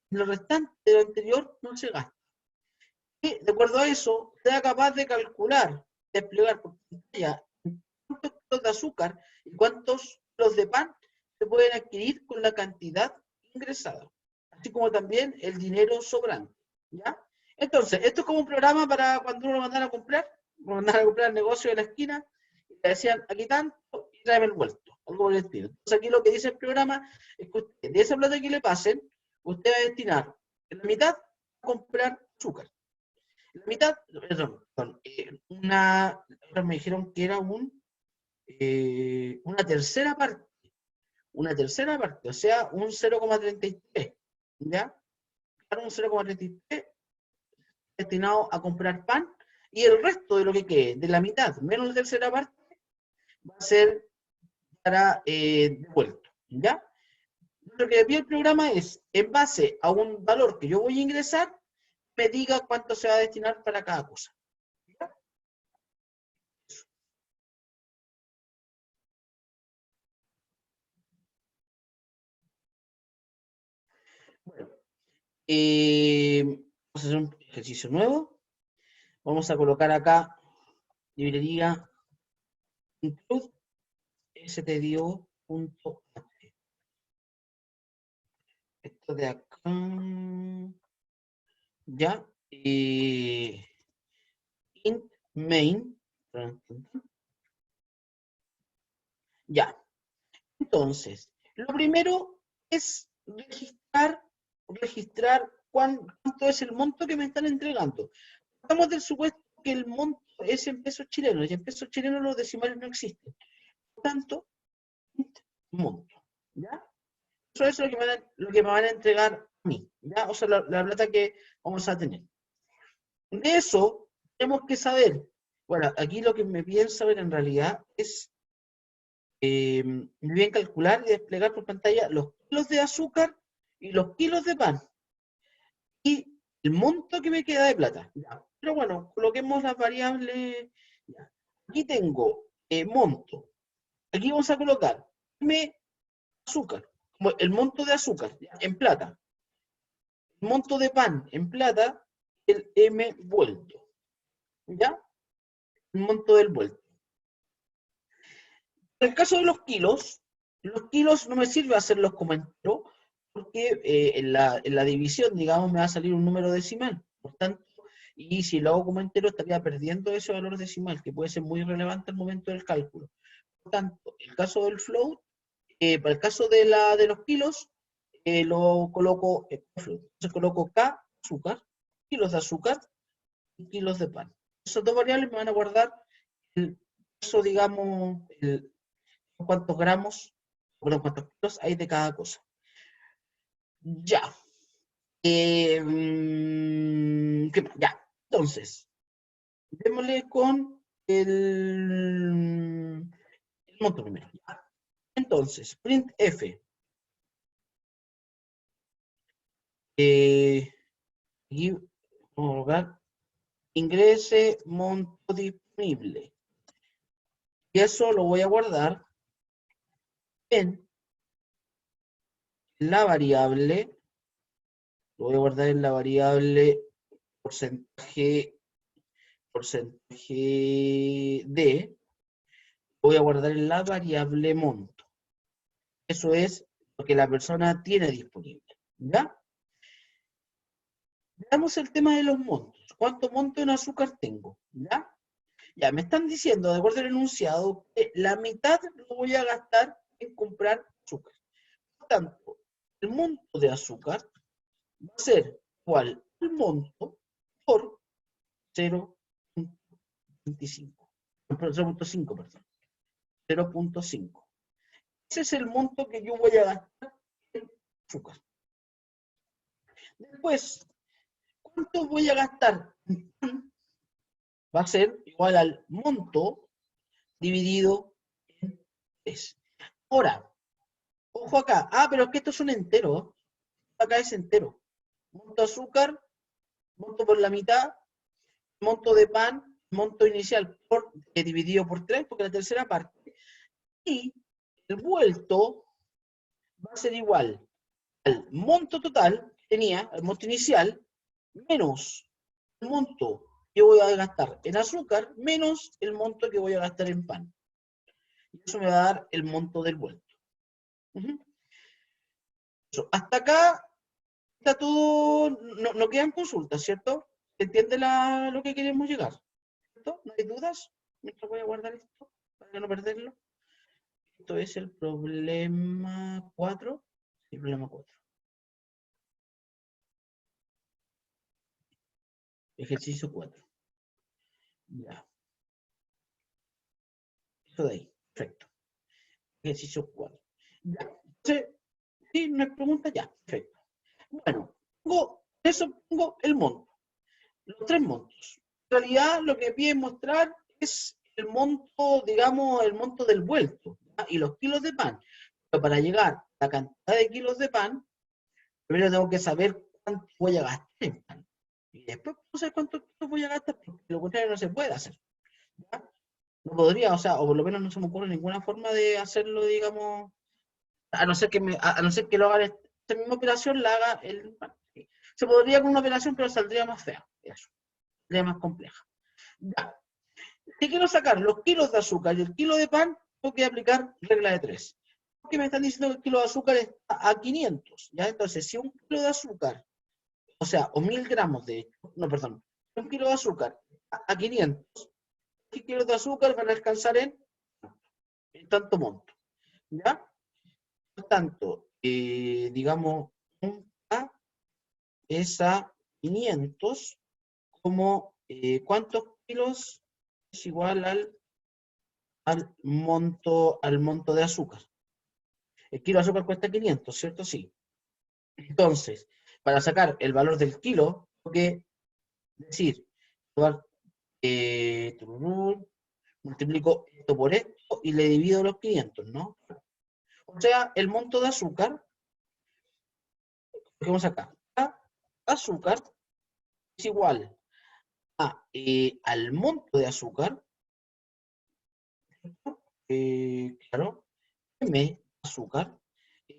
S1: Lo restante de lo anterior no se gasta. Y de acuerdo a eso, sea capaz de calcular, desplegar por pantalla cuántos kilos de azúcar y cuántos kilos de pan se pueden adquirir con la cantidad ingresada, así como también el dinero sobrante. ¿Ya? Entonces, esto es como un programa para cuando uno lo mandan a comprar el negocio de la esquina, y le decían, aquí tanto, y tráeme el vuelto, algo por el estilo. Entonces, aquí lo que dice el programa es que usted, de esa plata que le pasen, usted va a destinar la mitad a comprar azúcar. La mitad, perdón, me dijeron que era una tercera parte, o sea, un 0,33, ¿ya? Para un 0,33 destinado a comprar pan, y el resto de lo que quede, de la mitad, menos la tercera parte, va a ser para devuelto, ¿ya? Lo que pide el programa es, en base a un valor que yo voy a ingresar, me diga cuánto se va a destinar para cada cosa. ¿Ya? Bueno, vamos a hacer un ejercicio nuevo. Vamos a colocar acá librería include stdio.h. Esto de acá, ya, int main, ya. Entonces, lo primero es registrar cuánto es el monto que me están entregando. Estamos del supuesto que el monto es en pesos chilenos, y en pesos chilenos los decimales no existen. Por tanto, monto, ¿ya? Eso es lo que me van a entregar a mí, ¿ya? O sea, la plata que vamos a tener. De eso, tenemos que saber, bueno, aquí lo que me piden saber en realidad es, me bien calcular y desplegar por pantalla los kilos de azúcar y los kilos de pan, y el monto que me queda de plata. ¿Ya? Pero bueno, coloquemos las variables. ¿Ya? Aquí tengo monto. Aquí vamos a colocar M azúcar, como el monto de azúcar, ¿ya? En plata. El monto de pan en plata, el M vuelto. ¿Ya? El monto del vuelto. En el caso de los kilos no me sirve hacerlos como entero, porque en la división, digamos, me va a salir un número decimal. Por tanto, y si lo hago como entero, estaría perdiendo ese valor decimal, que puede ser muy relevante al momento del cálculo. Por tanto, el caso del float, para el caso de los kilos, lo coloco float. Entonces coloco K, azúcar, kilos de azúcar y kilos de pan. Esas dos variables me van a guardar el peso, digamos, cuántos gramos, perdón, cuántos kilos hay de cada cosa. Ya. ¿Qué más? Ya. Entonces, démosle con el monto primero. Ya. Entonces, printf. Aquí vamos a colocar ingrese monto disponible. Y eso lo voy a guardar en la variable lo voy a guardar en la variable porcentaje de, voy a guardar en la variable monto. Eso es lo que la persona tiene disponible, ¿ya? Veamos el tema de los montos. ¿Cuánto monto en azúcar tengo? ¿Ya? Ya, me están diciendo, de acuerdo al enunciado, que la mitad lo voy a gastar en comprar azúcar. Por tanto, el monto de azúcar va a ser igual al monto por 0.25. 0.5, perdón. 0.5. Ese es el monto que yo voy a gastar en azúcar. Después, ¿cuánto voy a gastar en pan? Va a ser igual al monto dividido en 3. Ahora, ojo acá. Ah, pero es que estos son enteros. Acá es entero. Monto azúcar, monto por la mitad, monto de pan, monto inicial dividido por 3, porque la tercera parte. Y el vuelto va a ser igual al monto total que tenía, el monto inicial, menos el monto que voy a gastar en azúcar, menos el monto que voy a gastar en pan. Y eso me va a dar el monto del vuelto. Eso. Hasta acá está todo, no quedan consultas, ¿cierto? ¿Se entiende lo que queremos llegar? ¿Cierto? ¿No hay dudas? Mientras voy a guardar esto, para no perderlo. Esto es el problema 4. El problema 4. Ejercicio 4. Ya. Eso de ahí. Perfecto. Ejercicio 4. Ya. Entonces, sí, no hay pregunta, ya. Perfecto. Bueno, pongo el monto. Los 3 montos. En realidad, lo que pide mostrar es el monto, digamos, el monto del vuelto, ¿ya? Y los kilos de pan. Pero para llegar a la cantidad de kilos de pan, primero tengo que saber cuánto voy a gastar en pan. Y después puedo saber cuántos kilos voy a gastar, porque lo contrario no se puede hacer, ¿ya? No podría, o sea, o por lo menos no se me ocurre ninguna forma de hacerlo, digamos, a no ser que lo haga esta misma operación, la haga el pan. Sí. Se podría con una operación, pero saldría más fea. Eso. Saldría más compleja. Ya. Si quiero sacar los kilos de azúcar y el kilo de pan, tengo que aplicar regla de 3. Porque me están diciendo que el kilo de azúcar está a 500, ¿ya? Entonces, si un kilo de azúcar, o sea, o 1000 gramos de hecho, no, perdón, un kilo de azúcar a 500, ¿qué kilos de azúcar van a alcanzar en tanto monto? ¿Ya? Por tanto, digamos, un A es a 500, como ¿cuántos kilos es igual al monto de azúcar? El kilo de azúcar cuesta 500, ¿cierto? Sí. Entonces, para sacar el valor del kilo, tengo que decir, multiplico esto por esto y le divido los 500, ¿no? O sea, el monto de azúcar, cogemos acá, azúcar es igual al monto de azúcar, claro, M azúcar,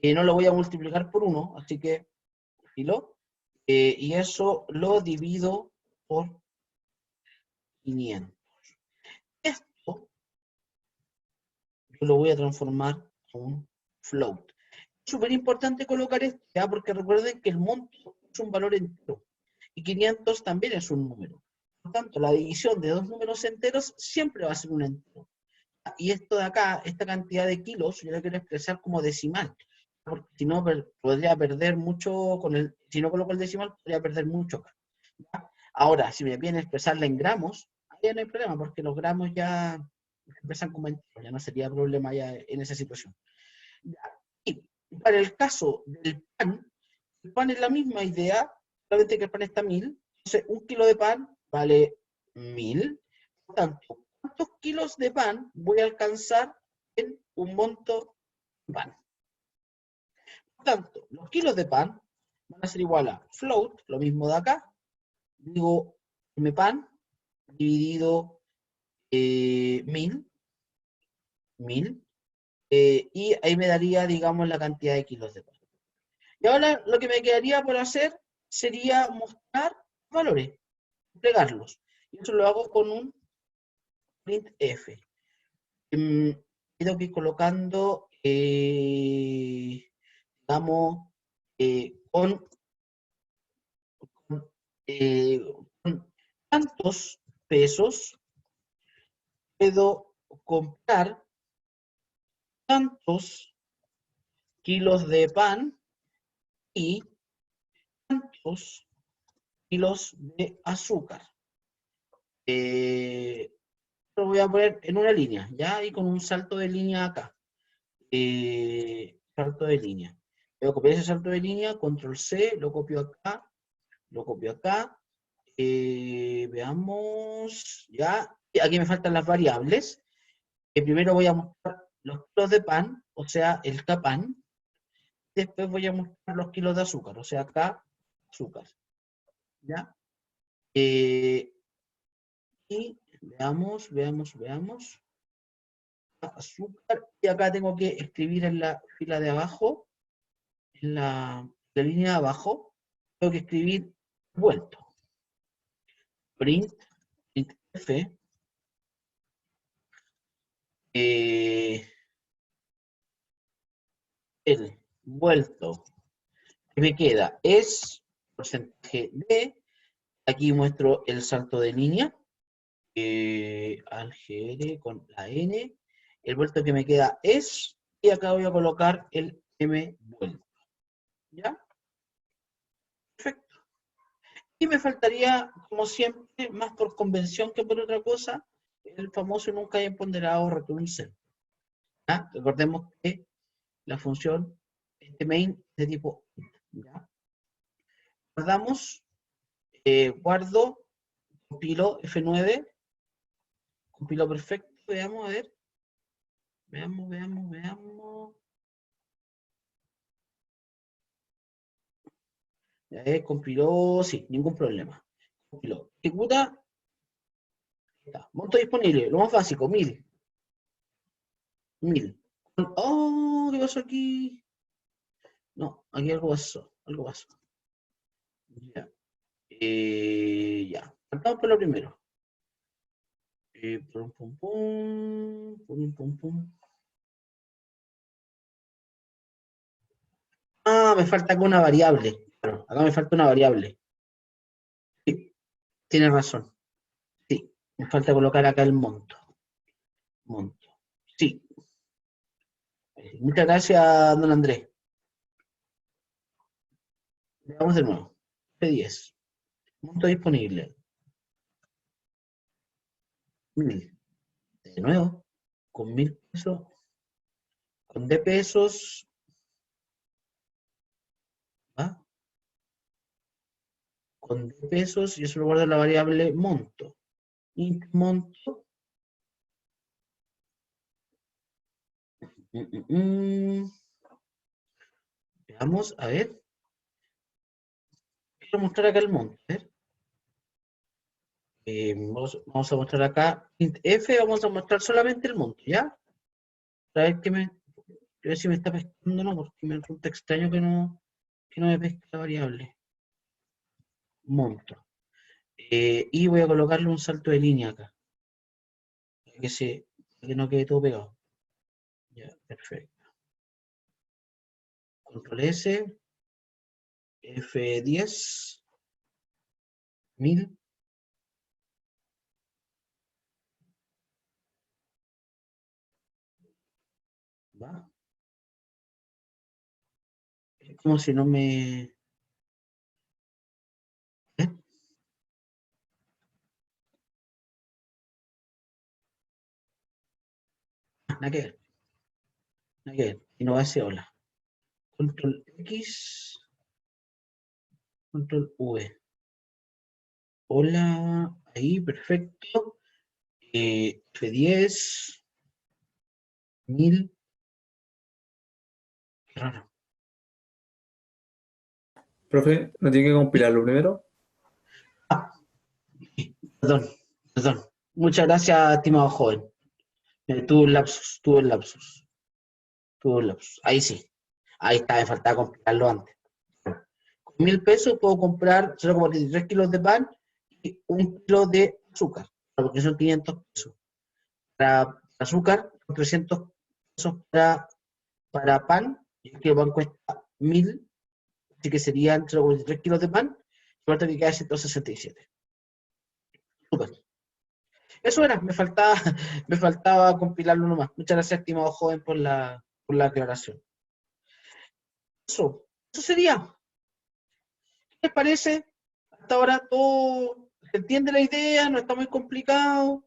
S1: no lo voy a multiplicar por 1, así que filo, y eso lo divido por 500. Esto yo lo voy a transformar en un float. Es súper importante colocar esto, ¿ya? Porque recuerden que el monto es un valor entero y 500 también es un número. Por tanto, la división de dos números enteros siempre va a ser un entero. Y esto de acá, esta cantidad de kilos, yo la quiero expresar como decimal, porque si no podría perder mucho si no coloco el decimal, podría perder mucho acá, ¿ya? Ahora, si me viene a expresarla en gramos, ahí no hay problema, porque los gramos ya expresan como enteros, ya no sería problema ya en esa situación. ¿Ya? Y para el caso del pan, el pan es la misma idea, solamente que el pan está 1000, entonces un kilo de pan vale 1000, por tanto, ¿cuántos kilos de pan voy a alcanzar en un monto de pan? Por tanto, los kilos de pan van a ser igual a float, lo mismo de acá, digo m pan dividido 1000, y ahí me daría, digamos, la cantidad de kilos de pan. Y ahora lo que me quedaría por hacer sería mostrar valores, entregarlos. Y eso lo hago con un printf. Tengo que ir colocando, digamos, con eh, con tantos pesos puedo comprar tantos kilos de pan y tantos kilos de azúcar. Lo voy a poner en una línea, ¿ya? Y con un salto de línea acá. Salto de línea. Voy a copiar ese salto de línea, control C, lo copio acá, lo copio acá. Veamos, ya. Aquí me faltan las variables. Primero voy a mostrar los kilos de pan, o sea, el Kpan. Después voy a mostrar los kilos de azúcar, o sea, acá, azúcar. ¿Ya? Y veamos. Azúcar. Y acá tengo que escribir en la fila de abajo, en la línea de abajo, tengo que escribir vuelto. Printf, el vuelto que me queda es porcentaje de, aquí muestro el salto de línea, al GR con la N, el vuelto que me queda es, y acá voy a colocar el M vuelto. ¿Ya? Perfecto. Y me faltaría, como siempre, más por convención que por otra cosa, el famoso nunca hay ponderado return cell. ¿Ya? Recordemos que la función, este main, es de tipo int. ¿Ya? Guardamos, guardo, compilo F9, compilo perfecto, veamos, a ver. Veamos. Compiló, sí, ningún problema. Compiló. Ejecuta, está. Monto disponible, lo más básico, 1000. Oh, ¿qué pasó aquí? No, aquí algo pasó. Ya. Ya. Partamos por lo primero. Pum. Ah, me falta acá una variable. Claro, acá me falta una variable. Sí, tienes razón. Sí, me falta colocar acá el monto. Sí. Muchas gracias, don Andrés. Veamos de nuevo. P10. Monto disponible. 1000. De nuevo. Con 1000 pesos. Con D pesos. ¿Va? Con D pesos. Y eso lo guarda la variable monto. Int monto. Veamos, a ver. Quiero mostrar acá el monto. A ver. Vamos a mostrar acá. Int F, vamos a mostrar solamente el monto, ¿ya? A ver a ver si me está pescando o no, porque me resulta extraño que no me pesque la variable. Monto. Y voy a colocarle un salto de línea acá. Para que no quede todo pegado. Ya, perfecto. Control S. F10. 1000. ¿Va? Es como si no me... ¿Eh? Nada que ver. Nada que ver. Y no va a ser hola. Control X. Control V. Hola. Ahí, perfecto. F10. 1000. Qué raro.
S2: Profe, ¿no tiene que
S1: Sí.
S2: compilarlo primero?
S1: Ah, perdón. Muchas gracias, estimado joven. Tuve un lapsus. Ahí sí. Ahí está, me faltaba compilarlo antes. 1.000 pesos puedo comprar 0,43 kilos de pan y 1 kilo de azúcar, porque son 500 pesos. Para azúcar, 300 pesos para pan, y el kilo de pan cuesta 1.000, así que serían 0,43 kilos de pan, y que queda 167. Súper. Eso era, me faltaba compilarlo nomás. Muchas gracias, estimado joven, por la aclaración. Eso sería. ¿Qué les parece? Hasta ahora todo se entiende la idea, no está muy complicado.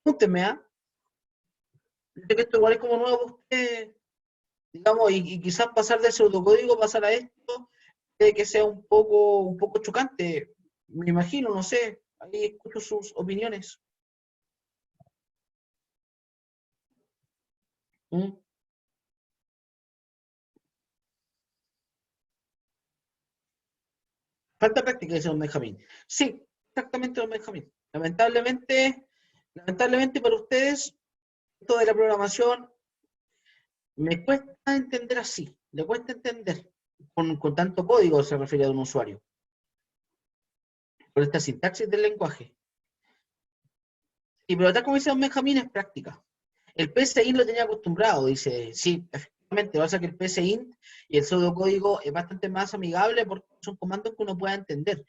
S1: Pregúntenme, ¿ah? Yo sé que esto igual es como nuevo para ustedes, digamos, y quizás pasar del pseudocódigo, pasar a esto, de que sea un poco chocante, me imagino, no sé, ahí escucho sus opiniones. ¿Mm? Falta práctica, dice don Benjamín. Sí, exactamente, don Benjamín. Lamentablemente para ustedes, esto de la programación me cuesta entender así, le cuesta entender con tanto código se refiere a un usuario, con esta sintaxis del lenguaje. Y pero tal como dice don Benjamín, es práctica. El PSIN lo tenía acostumbrado, dice, sí, efectivamente, pasa que el PSIN y el pseudocódigo es bastante más amigable porque son comandos que uno pueda entender.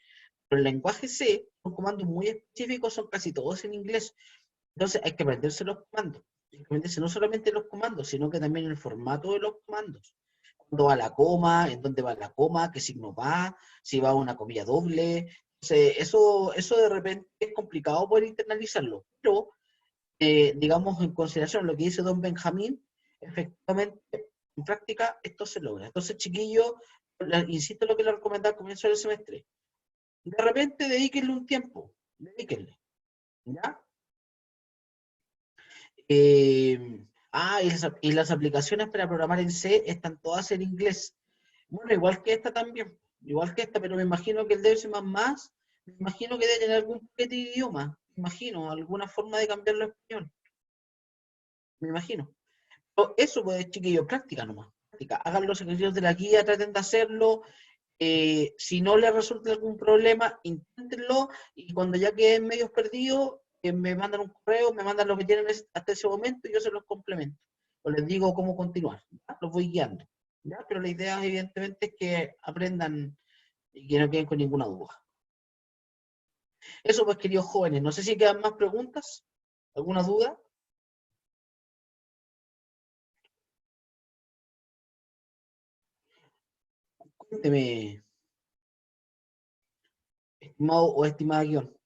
S1: Pero el lenguaje C son comandos muy específicos, son casi todos en inglés. Entonces hay que aprenderse los comandos. Hay que aprenderse no solamente los comandos, sino que también el formato de los comandos. Cuándo va la coma, en dónde va la coma, qué signo va, si va una comilla doble. Entonces, eso de repente es complicado poder internalizarlo. Pero digamos, en consideración lo que dice don Benjamín, efectivamente, en práctica, esto se logra. Entonces, chiquillos, insisto en lo que le recomendaba al comienzo del semestre. De repente, dedíquenle un tiempo, dedíquenle, ¿ya? Y las aplicaciones para programar en C están todas en inglés. Bueno, igual que esta también, igual que esta, pero me imagino que el de C++, me imagino que debe tener algún paquete de idioma, me imagino, alguna forma de cambiarlo a español, me imagino. Eso, pues, chiquillos, práctica nomás. Práctica. Hagan los ejercicios de la guía, traten de hacerlo. Si no les resulta algún problema, inténtenlo. Y cuando ya queden medios perdidos, me mandan un correo, me mandan lo que tienen hasta ese momento y yo se los complemento. O les digo cómo continuar. ¿Ya? Los voy guiando. ¿Ya? Pero la idea, evidentemente, es que aprendan y que no queden con ninguna duda. Eso, pues, queridos jóvenes. No sé si quedan más preguntas. ¿Alguna duda? Cuénteme, estimado o estimada guión.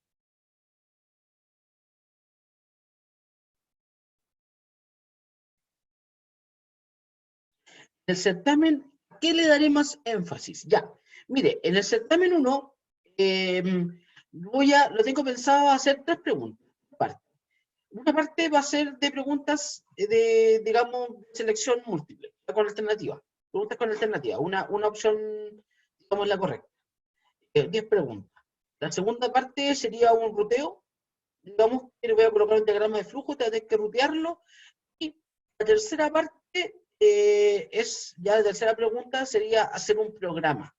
S1: El certamen, ¿qué le daré más énfasis? Ya, mire, en el certamen 1, lo tengo pensado hacer 3 preguntas. Una parte va a ser de preguntas de, digamos, selección múltiple, con alternativa. Preguntas con alternativa. Una opción, digamos, la correcta. 10 preguntas. La segunda parte sería un ruteo. Digamos que le voy a colocar un diagrama de flujo, te que rutearlo. Y la tercera parte ya la tercera pregunta sería hacer un programa,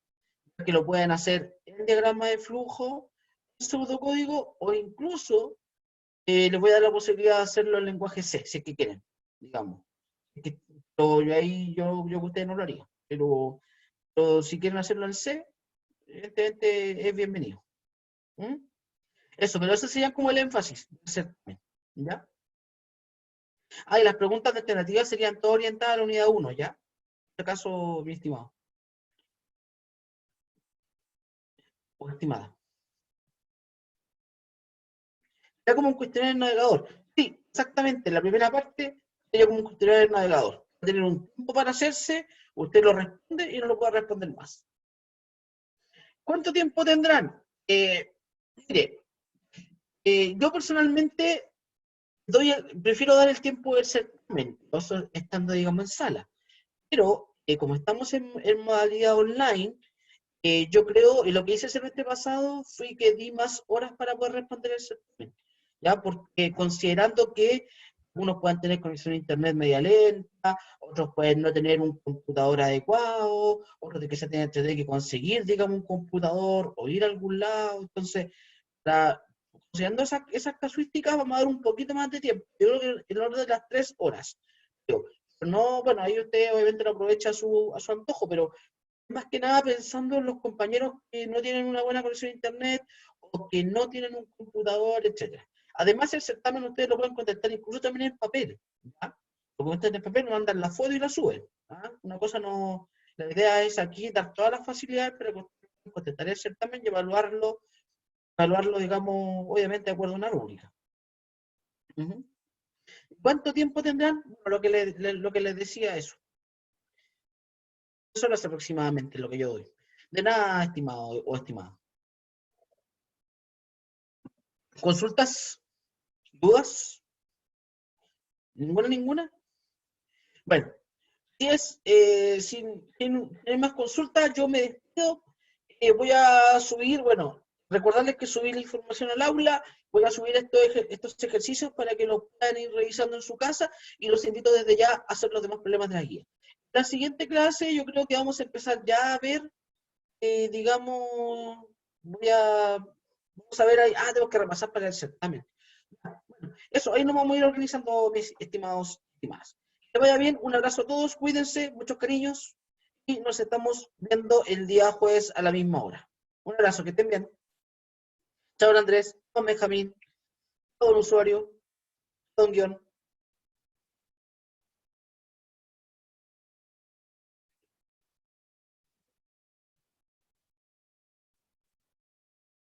S1: que lo pueden hacer en diagrama de flujo, en pseudocódigo, o incluso les voy a dar la posibilidad de hacerlo en lenguaje C, si es que quieren, digamos. Yo que ustedes no lo haría, pero si quieren hacerlo en C, evidentemente es bienvenido. ¿Mm? Eso, pero ese sería como el énfasis, ¿ya? Y las preguntas de alternativa serían todas orientadas a la unidad 1, ¿ya? En este caso, mi estimado, o estimada. Era como un cuestionario en navegador. Sí, exactamente. La primera parte sería como un cuestionario en navegador. Va a tener un tiempo para hacerse, usted lo responde y no lo puede responder más. ¿Cuánto tiempo tendrán? Mire, yo personalmente prefiero dar el tiempo del certamen, estando, digamos, en sala. Pero como estamos en modalidad online, yo creo, y lo que hice el semestre pasado fue que di más horas para poder responder el certamen. ¿Ya? Porque considerando que Algunos pueden tener conexión a internet media lenta, otros pueden no tener un computador adecuado, otros de que se tienen que conseguir, digamos, un computador o ir a algún lado. Entonces, considerando esas casuísticas, vamos a dar un poquito más de tiempo. Yo creo que en el orden de las 3 horas. Pero no, bueno, ahí usted obviamente lo aprovecha a su antojo, pero más que nada pensando en los compañeros que no tienen una buena conexión a internet o que no tienen un computador, etcétera. Además, el certamen ustedes lo pueden contestar incluso también en papel. ¿Ya? Lo contestan en papel, mandan la foto y la suben. ¿Ya? Una cosa no. La idea es aquí dar todas las facilidades para contestar el certamen y evaluarlo, digamos, obviamente de acuerdo a una rúbrica. Uh-huh. ¿Cuánto tiempo tendrán? Bueno, lo que les decía eso. 3 horas aproximadamente lo que yo doy. De nada, estimado o estimada. ¿Consultas? ¿Dudas? ¿Ninguna? Bueno, si no hay más consultas, yo me despido. Voy a subir, bueno, recordarles que subí la información al aula, voy a subir estos ejercicios para que los puedan ir revisando en su casa y los invito desde ya a hacer los demás problemas de la guía. La siguiente clase yo creo que vamos a empezar ya a ver, digamos, vamos a ver ahí, tengo que repasar para el certamen. Bueno, eso, ahí nos vamos a ir organizando, mis estimados y estimadas. Que vaya bien, un abrazo a todos, cuídense, muchos cariños, y nos estamos viendo el día jueves a la misma hora. Un abrazo, que estén bien. Chao, Andrés, don Benjamín, todo un usuario, don Guión.